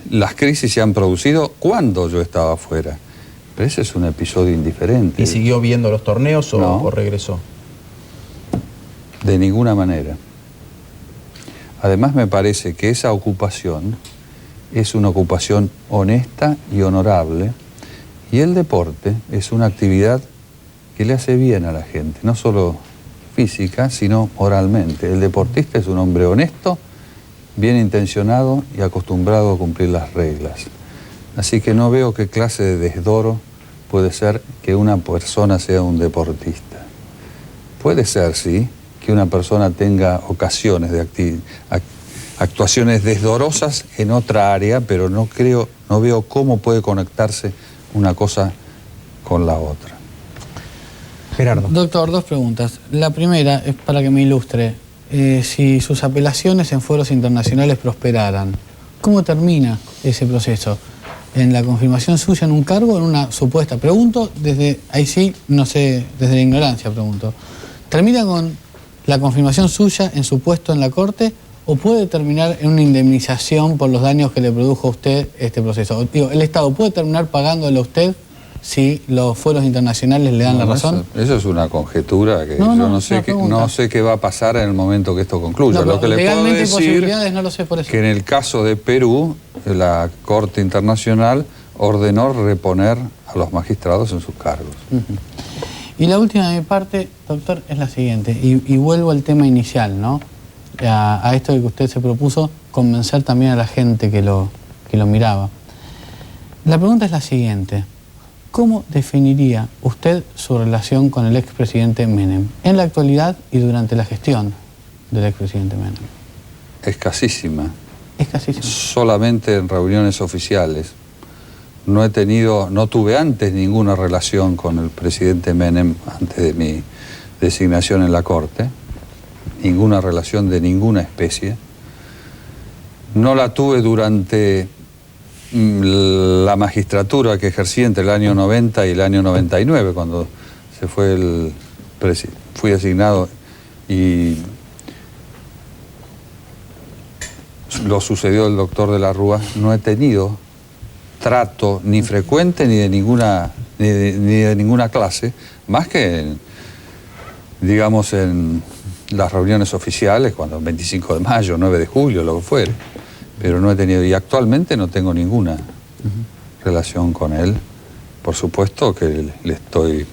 las crisis se han producido cuando yo estaba afuera. Pero ese es un episodio indiferente. ¿Y siguió viendo los torneos o regresó? De ninguna manera. Además me parece que esa ocupación es una ocupación honesta y honorable, y el deporte es una actividad que le hace bien a la gente, no solo física, sino moralmente. El deportista es un hombre honesto, bien intencionado y acostumbrado a cumplir las reglas. Así que no veo qué clase de desdoro puede ser que una persona sea un deportista. Puede ser, sí, que una persona tenga ocasiones de actuaciones desdorosas en otra área, pero no veo cómo puede conectarse una cosa con la otra. Gerardo. Doctor, dos preguntas. La primera es para que me ilustre. Si sus apelaciones en foros internacionales prosperaran, ¿cómo termina ese proceso? ¿En la confirmación suya en un cargo o en una supuesta? Pregunto desde, ahí sí, no sé, desde la ignorancia pregunto. ¿Termina con la confirmación suya en su puesto en la Corte o puede terminar en una indemnización por los daños que le produjo a usted este proceso? Digo, ¿el Estado puede terminar pagándole a usted si los foros internacionales le dan la razón? Eso es una conjetura que yo no sé qué va a pasar en el momento que esto concluya. No, lo que le puedo decir posibilidades no lo sé por eso. Que en el caso de Perú, la Corte Internacional ordenó reponer a los magistrados en sus cargos. Y la última de mi parte, doctor, es la siguiente, y vuelvo al tema inicial, ¿no? A esto de que usted se propuso convencer también a la gente que lo miraba. La pregunta es la siguiente. ¿Cómo definiría usted su relación con el expresidente Menem en la actualidad y durante la gestión del expresidente Menem? Escasísima. Escasísima. Solamente en reuniones oficiales. No tuve antes ninguna relación con el presidente Menem antes de mi designación en la Corte. Ninguna relación de ninguna especie. No la tuve durante la magistratura que ejercí entre el año 90 y el año 99, cuando se fue fui designado y lo sucedió el doctor de la Rúa. No he tenido trato ni frecuente ni de ninguna clase, más que digamos en las reuniones oficiales, cuando el 25 de mayo, 9 de julio, lo que fuere. Pero no he tenido, y actualmente no tengo ninguna relación con él. Por supuesto que le estoy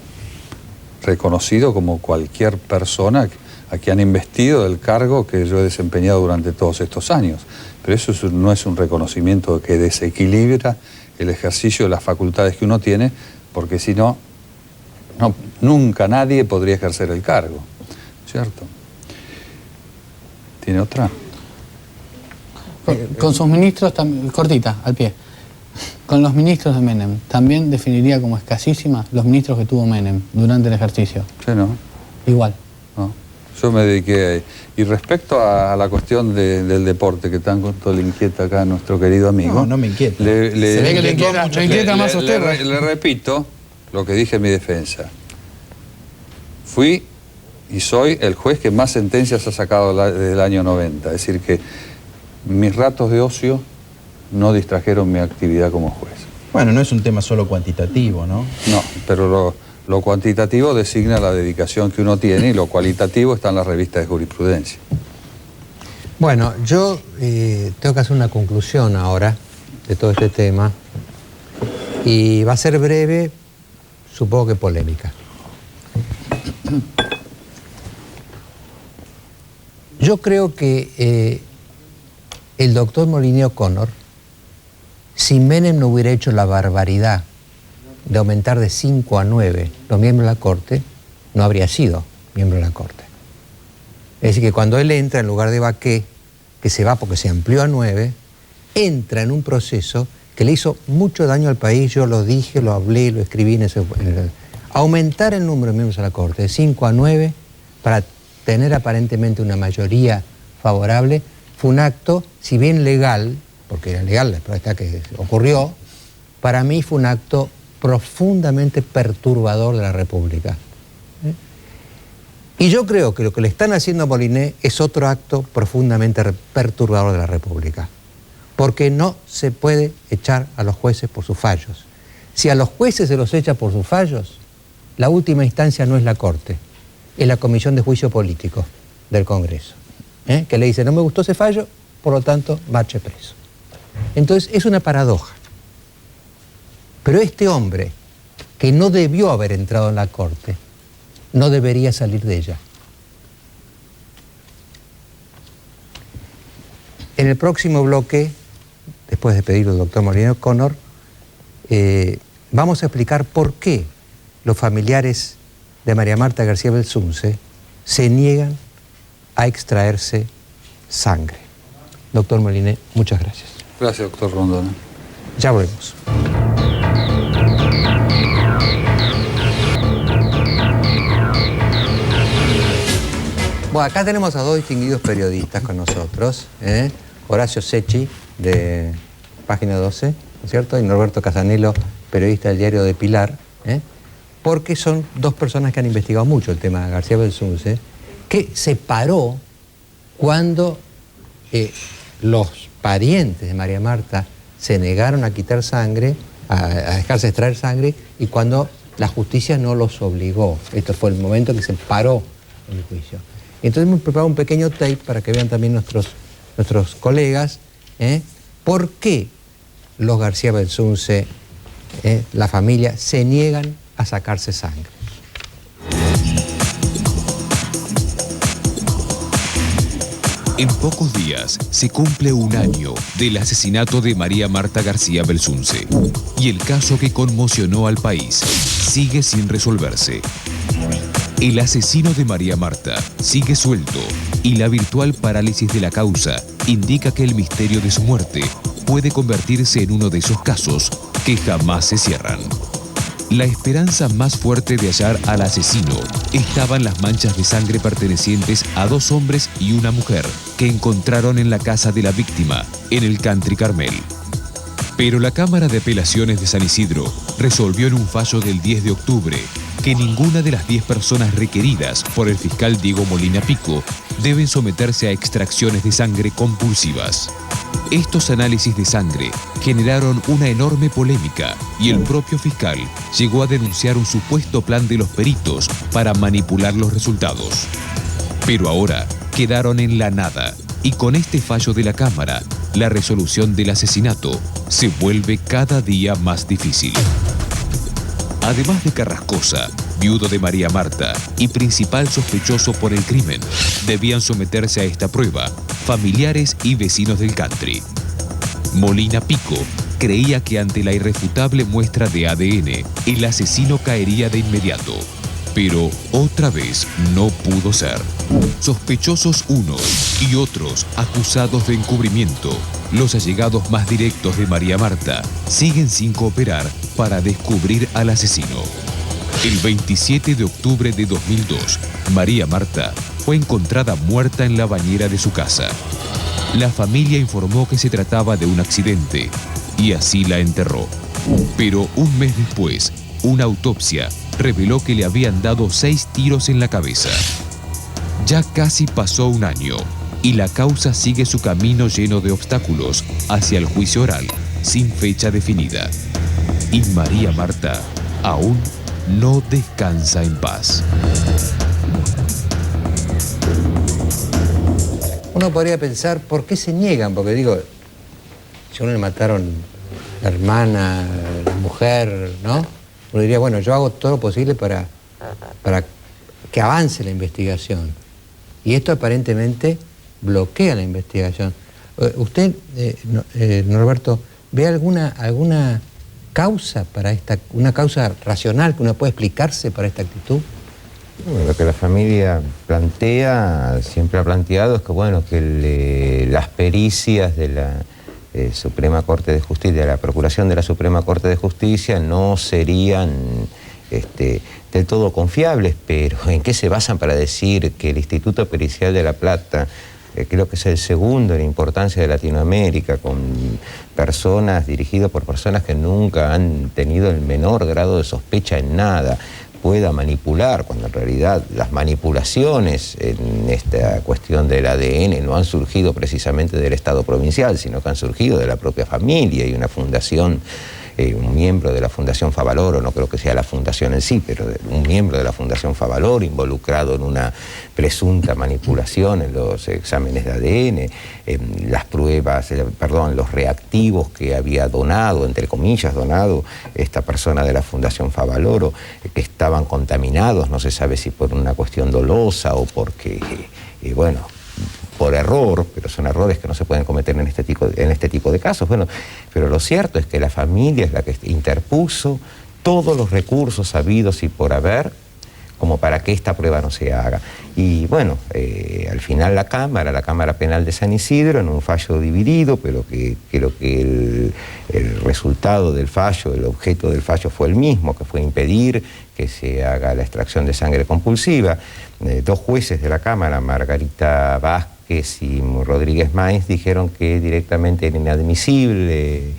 reconocido como cualquier persona a quien han investido del cargo que yo he desempeñado durante todos estos años. Pero eso no es un reconocimiento que desequilibra el ejercicio de las facultades que uno tiene, porque si no, nunca nadie podría ejercer el cargo, ¿cierto? ¿Tiene otra? Con sus ministros, cortita, al pie. Con los ministros de Menem, ¿también definiría como escasísima los ministros que tuvo Menem durante el ejercicio? Sí, no. Igual. No. Yo me dediqué. Y respecto a la cuestión del deporte, que tanto le inquieta acá a nuestro querido amigo. No me inquieta. Se ve que le inquieta más a usted. Le repito lo que dije en mi defensa. Fui y soy el juez que más sentencias ha sacado desde el año 90. Es decir, que mis ratos de ocio no distrajeron mi actividad como juez. Bueno, no es un tema solo cuantitativo, ¿no? No, pero lo cuantitativo designa la dedicación que uno tiene y lo cualitativo está en las revistas de jurisprudencia. Bueno, yo tengo que hacer una conclusión ahora de todo este tema y va a ser breve, supongo que polémica. Yo creo que el doctor Molineux Connor, si Menem no hubiera hecho la barbaridad de aumentar de 5 a 9 los miembros de la Corte, no habría sido miembro de la Corte. Es decir, que cuando él entra, en lugar de Baqué, que se va porque se amplió a 9, entra en un proceso que le hizo mucho daño al país. Yo lo dije, lo hablé, lo escribí en ese... Aumentar el número de miembros de la Corte de 5 a 9 para tener aparentemente una mayoría favorable fue un acto, si bien legal, porque era legal la prueba está que ocurrió, para mí fue un acto profundamente perturbador de la República. Y yo creo que lo que le están haciendo a Molineux es otro acto profundamente perturbador de la República. Porque no se puede echar a los jueces por sus fallos. Si a los jueces se los echa por sus fallos, la última instancia no es la Corte, es la Comisión de Juicio Político del Congreso, que le dice, no me gustó ese fallo, por lo tanto, marche preso. Entonces, es una paradoja. Pero este hombre, que no debió haber entrado en la Corte, no debería salir de ella. En el próximo bloque, después de pedirlo al doctor Molineux Connor, vamos a explicar por qué los familiares de María Marta García Belsunce se niegan a extraerse sangre. Doctor Molineux, muchas gracias. Gracias, doctor Rondón. Ya volvemos. Bueno, acá tenemos a dos distinguidos periodistas con nosotros, Horacio Secchi, de Página 12, ¿no es cierto? Y Norberto Casanello, periodista del diario de Pilar, porque son dos personas que han investigado mucho el tema de García Belsunce, que se paró cuando los parientes de María Marta se negaron a quitar sangre, a dejarse extraer sangre, y cuando la justicia no los obligó. Esto fue el momento que se paró el juicio. Entonces hemos preparado un pequeño tape para que vean también nuestros colegas por qué los García Belsunce, la familia, se niegan a sacarse sangre. En pocos días se cumple un año del asesinato de María Marta García Belsunce y el caso que conmocionó al país sigue sin resolverse. El asesino de María Marta sigue suelto y la virtual parálisis de la causa indica que el misterio de su muerte puede convertirse en uno de esos casos que jamás se cierran. La esperanza más fuerte de hallar al asesino estaba en las manchas de sangre pertenecientes a dos hombres y una mujer que encontraron en la casa de la víctima, en el Country Carmel. Pero la Cámara de Apelaciones de San Isidro resolvió en un fallo del 10 de octubre que ninguna de las 10 personas requeridas por el fiscal Diego Molina Pico deben someterse a extracciones de sangre compulsivas. Estos análisis de sangre generaron una enorme polémica y el propio fiscal llegó a denunciar un supuesto plan de los peritos para manipular los resultados. Pero ahora quedaron en la nada y con este fallo de la Cámara, la resolución del asesinato se vuelve cada día más difícil. Además de Carrascosa, viudo de María Marta y principal sospechoso por el crimen, debían someterse a esta prueba familiares y vecinos del Country. Molina Pico creía que ante la irrefutable muestra de ADN, el asesino caería de inmediato. Pero otra vez no pudo ser. Sospechosos unos y otros acusados de encubrimiento, los allegados más directos de María Marta, siguen sin cooperar para descubrir al asesino. El 27 de octubre de 2002, María Marta fue encontrada muerta en la bañera de su casa. La familia informó que se trataba de un accidente y así la enterró. Pero un mes después, una autopsia reveló que le habían dado 6 tiros en la cabeza. Ya casi pasó un año y la causa sigue su camino lleno de obstáculos hacia el juicio oral, sin fecha definida. Y María Marta aún no descansa en paz. Uno podría pensar, ¿por qué se niegan? Porque digo, si a uno le mataron la hermana, la mujer, ¿no? Uno diría, bueno, yo hago todo lo posible para que avance la investigación. Y esto aparentemente bloquea la investigación. ¿Usted, Norberto, ve alguna causa para una causa racional que uno puede explicarse para esta actitud? Bueno, lo que la familia plantea, siempre ha planteado, es que bueno, que las pericias de la Suprema Corte de Justicia, de la Procuración de la Suprema Corte de Justicia, no serían del todo confiables, pero ¿en qué se basan para decir que el Instituto Pericial de La Plata, creo que es el segundo en importancia de Latinoamérica, con personas, dirigido por personas que nunca han tenido el menor grado de sospecha en nada, pueda manipular, cuando en realidad las manipulaciones en esta cuestión del ADN no han surgido precisamente del Estado provincial, sino que han surgido de la propia familia y una fundación, un miembro de la Fundación Favaloro, no creo que sea la fundación en sí, pero un miembro de la Fundación Favaloro involucrado en una presunta manipulación en los exámenes de ADN, las pruebas, los reactivos que había donado, entre comillas, donado esta persona de la Fundación Favaloro, que estaban contaminados, no se sabe si por una cuestión dolosa o porque, bueno, por error, pero son errores que no se pueden cometer en este tipo de casos. Bueno, pero lo cierto es que la familia es la que interpuso todos los recursos habidos y por haber como para que esta prueba no se haga. Y bueno, al final la Cámara Penal de San Isidro, en un fallo dividido, pero que creo que el resultado del fallo, el objeto del fallo fue el mismo, que fue impedir que se haga la extracción de sangre compulsiva. Dos jueces de la Cámara, Margarita Vázquez y Rodríguez Maíz, dijeron que directamente era inadmisible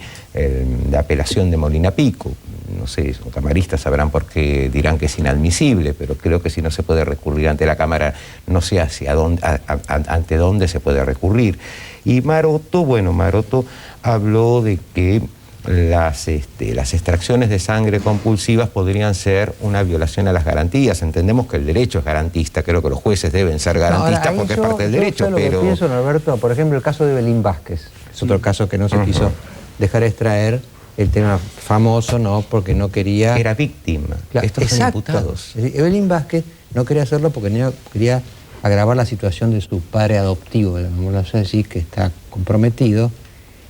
la apelación de Molina Pico. No sé, los camaristas sabrán por qué dirán que es inadmisible, pero creo que si no se puede recurrir ante la Cámara, no sé ante dónde se puede recurrir. Y Maroto habló de que las extracciones de sangre compulsivas podrían ser una violación a las garantías. Entendemos que el derecho es garantista, creo que los jueces deben ser garantistas porque es parte del derecho, pero... Yo pienso, Norberto, por ejemplo, el caso de Belín Vázquez, es otro caso que no se quiso dejar extraer, el tema famoso, ¿no? Porque no quería... Era víctima. Claro, estos son imputados. Belín Vázquez no quería hacerlo porque no quería agravar la situación de su padre adoptivo, vamos a decir, que está comprometido,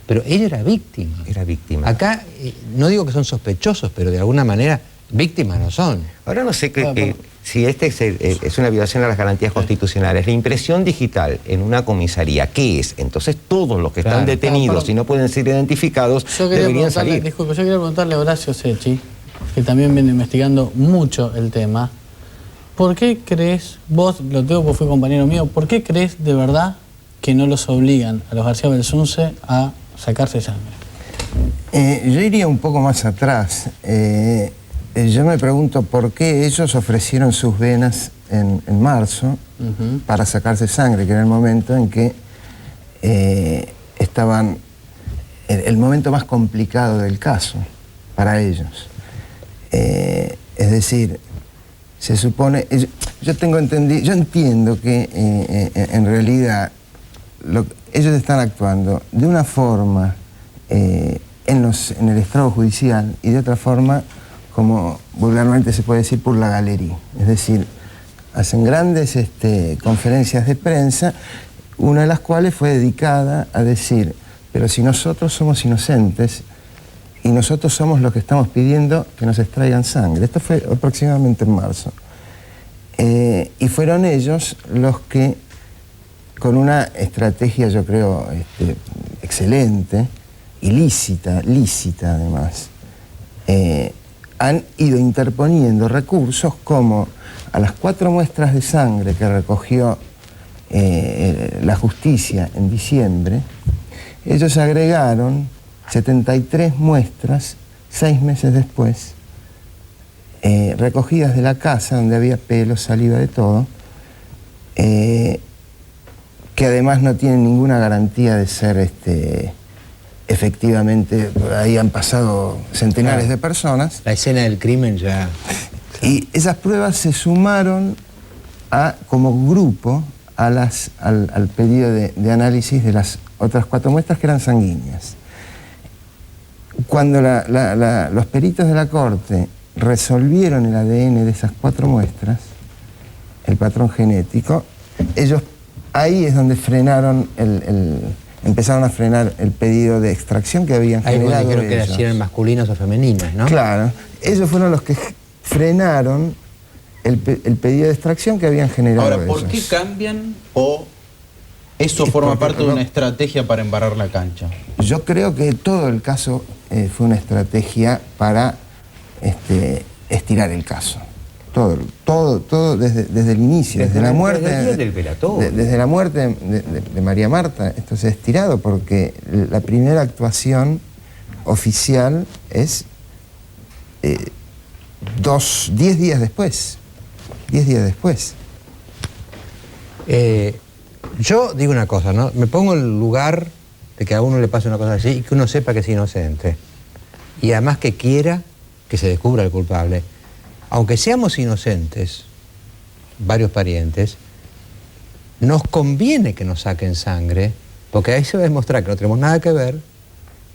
pero ella era víctima. Era víctima. Acá, no digo que son sospechosos, pero de alguna manera víctimas no son. Ahora no sé si es una violación a las garantías constitucionales. La impresión digital en una comisaría, ¿qué es? Entonces todos los que están detenidos y no pueden ser identificados deberían salir. Disculpe, yo quería preguntarle a Horacio Secchi, que también viene investigando mucho el tema. ¿Por qué crees, vos, lo tengo porque fue compañero mío, ¿por qué crees de verdad que no los obligan a los García Belsunce a sacarse sangre? Yo iría un poco más atrás. Yo me pregunto por qué ellos ofrecieron sus venas en marzo para sacarse sangre, que era el momento en que estaban, el momento más complicado del caso para ellos. Es decir, se supone, yo entiendo que en realidad ellos están actuando de una forma en el estrado judicial y de otra forma, como vulgarmente se puede decir, por la galería. Es decir, hacen grandes conferencias de prensa, una de las cuales fue dedicada a decir, pero si nosotros somos inocentes y nosotros somos los que estamos pidiendo que nos extraigan sangre. Esto fue aproximadamente en marzo. Y fueron ellos los que, con una estrategia, yo creo, excelente, lícita además, han ido interponiendo recursos como a las 4 muestras de sangre que recogió la justicia en diciembre, ellos agregaron 73 muestras 6 meses después, recogidas de la casa donde había pelo, saliva, de todo, que además no tienen ninguna garantía de ser efectivamente, ahí han pasado centenares de personas. La escena del crimen ya... Y esas pruebas se sumaron como grupo al pedido de análisis de las otras 4 muestras que eran sanguíneas. Cuando los peritos de la Corte resolvieron el ADN de esas 4 muestras, el patrón genético, ellos ahí es donde frenaron empezaron a frenar el pedido de extracción que habían generado ellos. Ahí creo que eran masculinos o femeninas, ¿no? Claro, ellos fueron los que frenaron el pedido de extracción que habían generado ellos. Ahora, ¿por qué cambian o eso forma parte de una estrategia para embarrar la cancha? Yo creo que todo el caso fue una estrategia para estirar el caso. Todo desde el inicio, desde la muerte desde la muerte de María Marta, esto se ha estirado porque la primera actuación oficial es 10 días después. 10 días después. Yo digo una cosa, ¿no? Me pongo en el lugar de que a uno le pase una cosa así y que uno sepa que es inocente. Y además que quiera que se descubra el culpable. Aunque seamos inocentes, varios parientes, nos conviene que nos saquen sangre, porque ahí se va a demostrar que no tenemos nada que ver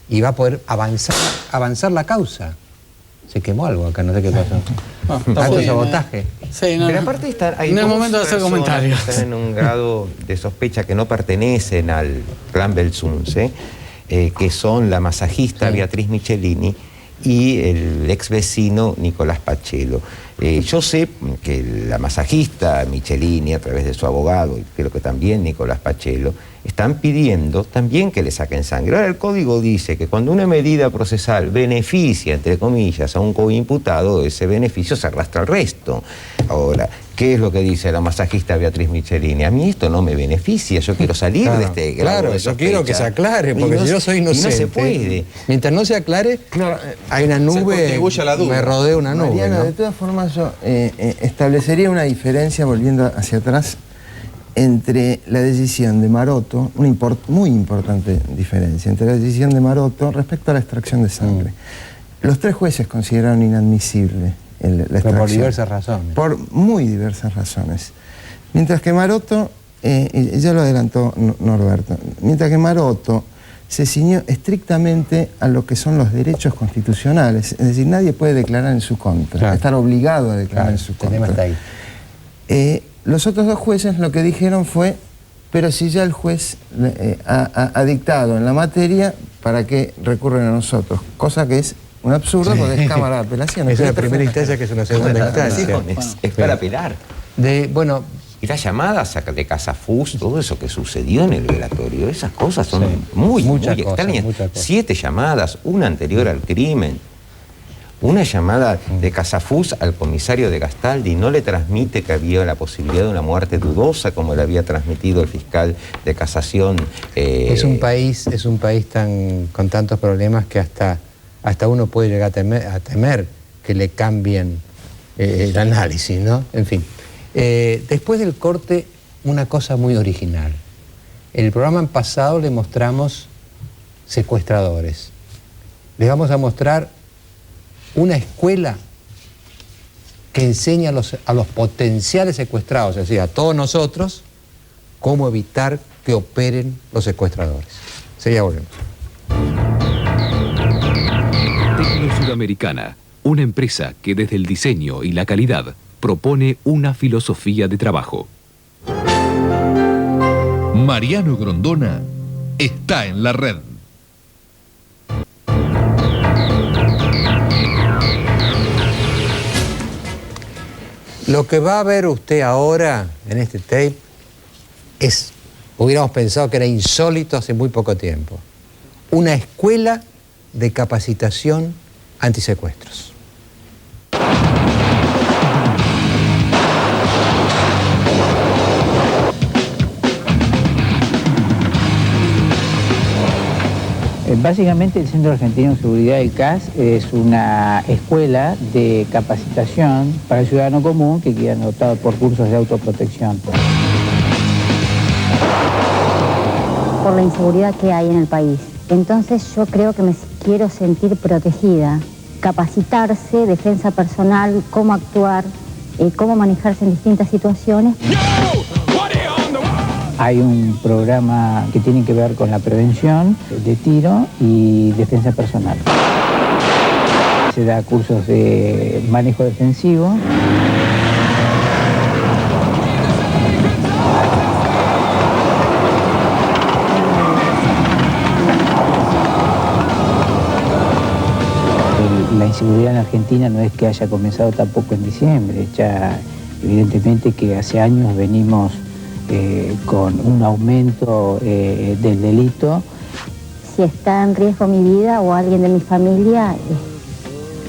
y va a poder avanzar la causa. Se quemó algo acá, no sé qué pasó. Algo de sabotaje. Sí, no, pero aparte hay no es momento de hacer comentarios. Que están en un grado de sospecha que no pertenecen al clan Belsunce, que son la masajista Beatriz Michelini y el ex vecino Nicolás Pachelo. Yo sé que la masajista Michelini, a través de su abogado, y creo que también Nicolás Pachelo, están pidiendo también que le saquen sangre. Ahora, el código dice que cuando una medida procesal beneficia, entre comillas, a un coimputado, ese beneficio se arrastra al resto. Ahora, ¿qué es lo que dice la masajista Beatriz Michelini? A mí esto no me beneficia, yo quiero salir de este grado. Claro, de yo quiero que se aclare, porque si yo soy inocente. Y no se puede. Mientras no se aclare, hay una nube, me rodea una nube. Mariano, ¿no? de todas formas yo establecería una diferencia, volviendo hacia atrás, entre la decisión de Maroto, una muy importante diferencia, entre la decisión de Maroto respecto a la extracción de sangre. Los 3 jueces consideraron inadmisible la extracción. Por diversas razones. Por muy diversas razones. Mientras que Maroto, ya lo adelantó Norberto, mientras que Maroto se ciñó estrictamente a lo que son los derechos constitucionales, es decir, nadie puede declarar en su contra, estar obligado a declarar en su contra. Está ahí. Los otros 2 jueces lo que dijeron fue, pero si ya el juez ha dictado en la materia, ¿para qué recurren a nosotros? Cosa que es un absurdo, porque es Cámara de Apelación. Es una primera instancia, que es una segunda instancia. Es para apelar. Y las llamadas de Casafús, todo eso que sucedió en el velatorio, esas cosas son muy extrañas. 7 llamadas, una anterior al crimen. Una llamada de Casafús al comisario de Gastaldi no le transmite que había la posibilidad de una muerte dudosa como le había transmitido el fiscal de casación. Es un país con tantos problemas que hasta uno puede llegar a temer que le cambien el análisis, ¿no? En fin. Después del corte, una cosa muy original. En el programa pasado le mostramos secuestradores. Les vamos a mostrar una escuela que enseña a los potenciales secuestrados, es decir, a todos nosotros, cómo evitar que operen los secuestradores. Ya volvemos. Tecno Sudamericana, una empresa que desde el diseño y la calidad propone una filosofía de trabajo. Mariano Grondona está en la red. Lo que va a ver usted ahora en este tape hubiéramos pensado que era insólito hace muy poco tiempo. Una escuela de capacitación antisecuestros. Básicamente el Centro Argentino de Seguridad del CAS es una escuela de capacitación para el ciudadano común que quedan optado por cursos de autoprotección. Por la inseguridad que hay en el país. Entonces yo creo que me quiero sentir protegida. Capacitarse, defensa personal, cómo actuar, cómo manejarse en distintas situaciones. Hay un programa que tiene que ver con la prevención de tiro y defensa personal. Se da cursos de manejo defensivo. La inseguridad en Argentina no es que haya comenzado tampoco en diciembre, ya evidentemente que hace años venimos con un aumento del delito. Si está en riesgo mi vida o alguien de mi familia,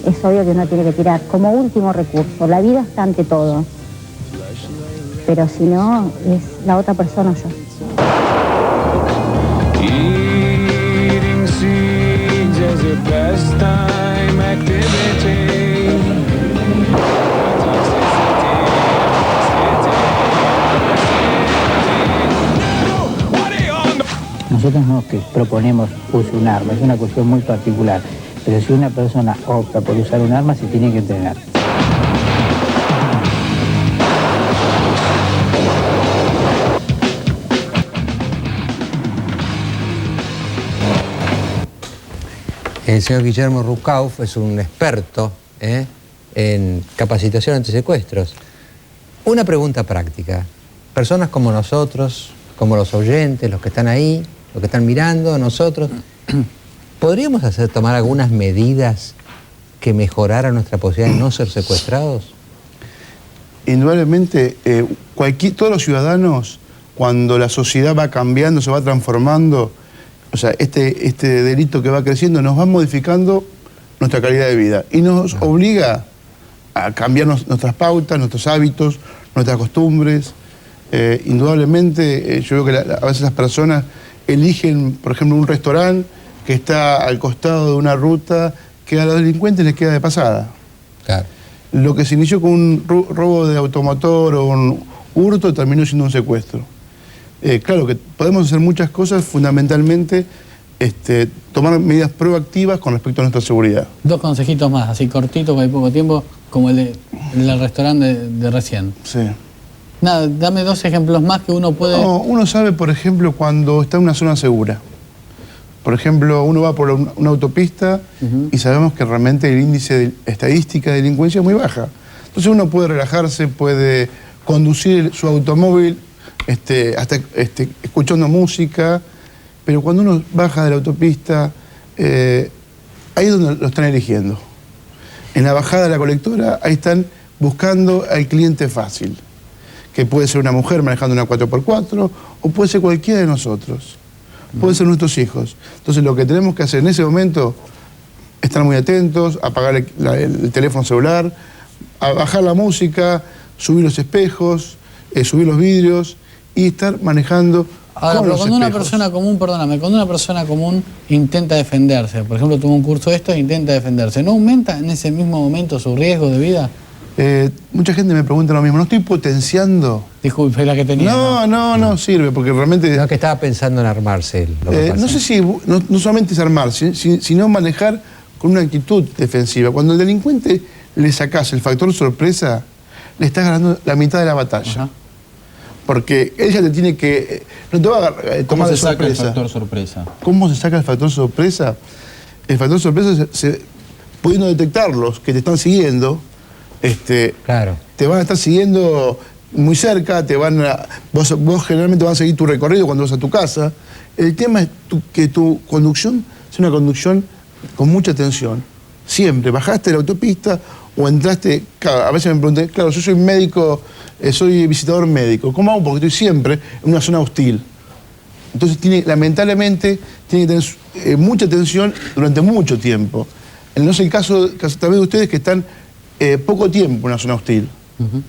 es obvio que uno tiene que tirar como último recurso. La vida está ante todo, pero si no, es la otra persona yo. Nosotros no que proponemos uso un arma, es una cuestión muy particular, pero si una persona opta por usar un arma, se tiene que entrenar. El señor Guillermo Rucauf es un experto en capacitación antisecuestros. Una pregunta práctica. Personas como nosotros, como los oyentes, los que están ahí, los que están mirando, nosotros, ¿podríamos tomar algunas medidas que mejorara nuestra posibilidad de no ser secuestrados? Indudablemente, todos los ciudadanos, cuando la sociedad va cambiando, se va transformando, o sea, este delito que va creciendo nos va modificando nuestra calidad de vida y nos obliga a cambiar nuestras pautas, nuestros hábitos, nuestras costumbres. Indudablemente, yo veo que a veces las personas eligen, por ejemplo, un restaurante que está al costado de una ruta que a los delincuentes les queda de pasada. Claro. Lo que se inició con un robo de automotor o un hurto terminó siendo un secuestro. Claro que podemos hacer muchas cosas, fundamentalmente tomar medidas proactivas con respecto a nuestra seguridad. 2 consejitos más, así cortitos, porque hay poco tiempo, como el del restaurante de recién. Sí. Nada, dame 2 ejemplos más que uno puede... No, uno sabe, por ejemplo, cuando está en una zona segura. Por ejemplo, uno va por una autopista y sabemos que realmente el índice estadística de delincuencia es muy baja. Entonces uno puede relajarse, puede conducir su automóvil hasta escuchando música, pero cuando uno baja de la autopista, ahí es donde lo están eligiendo. En la bajada de la colectora, ahí están buscando al cliente fácil, que puede ser una mujer manejando una 4x4 o puede ser cualquiera de nosotros. Pueden ser nuestros hijos. Entonces lo que tenemos que hacer en ese momento es estar muy atentos, apagar el teléfono celular, a bajar la música, subir los espejos, subir los vidrios y estar manejando. Ahora, pero cuando una persona común, perdóname, cuando una persona común intenta defenderse, por ejemplo, tuvo un curso de esto e intenta defenderse, ¿no aumenta en ese mismo momento su riesgo de vida? Mucha gente me pregunta lo mismo, ¿no estoy potenciando? Disculpe, la que tenía. No sirve, porque realmente... No, que estaba pensando en armarse. No sé si, no solamente es armarse, sino manejar con una actitud defensiva. Cuando al delincuente le sacás el factor sorpresa, le estás ganando la mitad de la batalla. Ajá. Porque ella te tiene que... No te va a tomar de sorpresa. ¿Cómo se saca el factor sorpresa? ¿Cómo se saca el factor sorpresa? El factor sorpresa, pudiendo detectarlos, que te están siguiendo, claro, te van a estar siguiendo muy cerca, vos generalmente vas a seguir tu recorrido cuando vas a tu casa. El tema es que tu conducción sea una conducción con mucha atención. Siempre, bajaste de la autopista o entraste, a veces me pregunté, claro, yo soy médico, soy visitador médico, ¿cómo hago? Porque estoy siempre en una zona hostil. Entonces lamentablemente tiene que tener mucha atención durante mucho tiempo. No es el caso tal vez de ustedes que están poco tiempo en una zona hostil.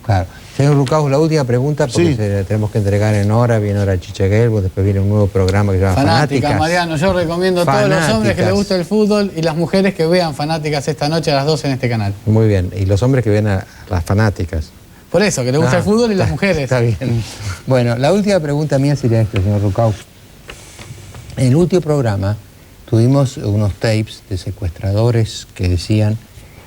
Claro. Señor Rucaus, la última pregunta, porque tenemos que entregar en hora, viene hora Chicha Gelbo, después viene un nuevo programa que se llama Fanáticas. Mariano, yo recomiendo a todos los hombres que les gusta el fútbol y las mujeres que vean Fanáticas esta noche a las 12 en este canal. Muy bien, y los hombres que vean a las fanáticas. Por eso, que les gusta el fútbol y las mujeres. Está bien. Bueno, la última pregunta mía sería esta, señor Rucaus. En el último programa tuvimos unos tapes de secuestradores que decían,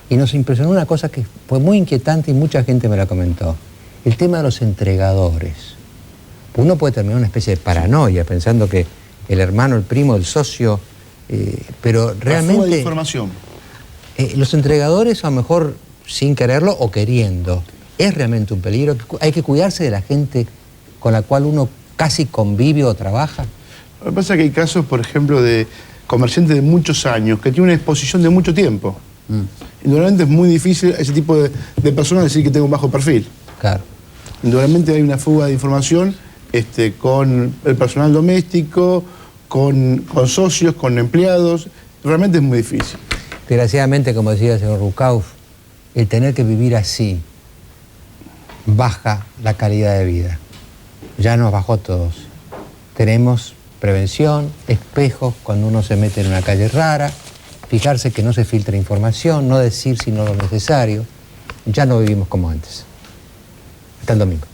y nos impresionó una cosa que fue muy inquietante y mucha gente me la comentó, el tema de los entregadores. Uno puede terminar una especie de paranoia pensando que el hermano, el primo, el socio, pero realmente... La fuga de información. Los entregadores, a lo mejor sin quererlo o queriendo, es realmente un peligro. Hay que cuidarse de la gente con la cual uno casi convive o trabaja. Lo que pasa es que hay casos, por ejemplo, de comerciantes de muchos años que tienen una exposición de mucho tiempo. Indudablemente es muy difícil a ese tipo de personas decir que tengo un bajo perfil. Claro. Indudablemente hay una fuga de información con el personal doméstico, con socios, con empleados. Realmente es muy difícil. Desgraciadamente, como decía el señor Rucaus, el tener que vivir así baja la calidad de vida. Ya nos bajó todos. Tenemos prevención, espejos cuando uno se mete en una calle rara, fijarse que no se filtre información, no decir sino lo necesario. Ya no vivimos como antes. Hasta el domingo.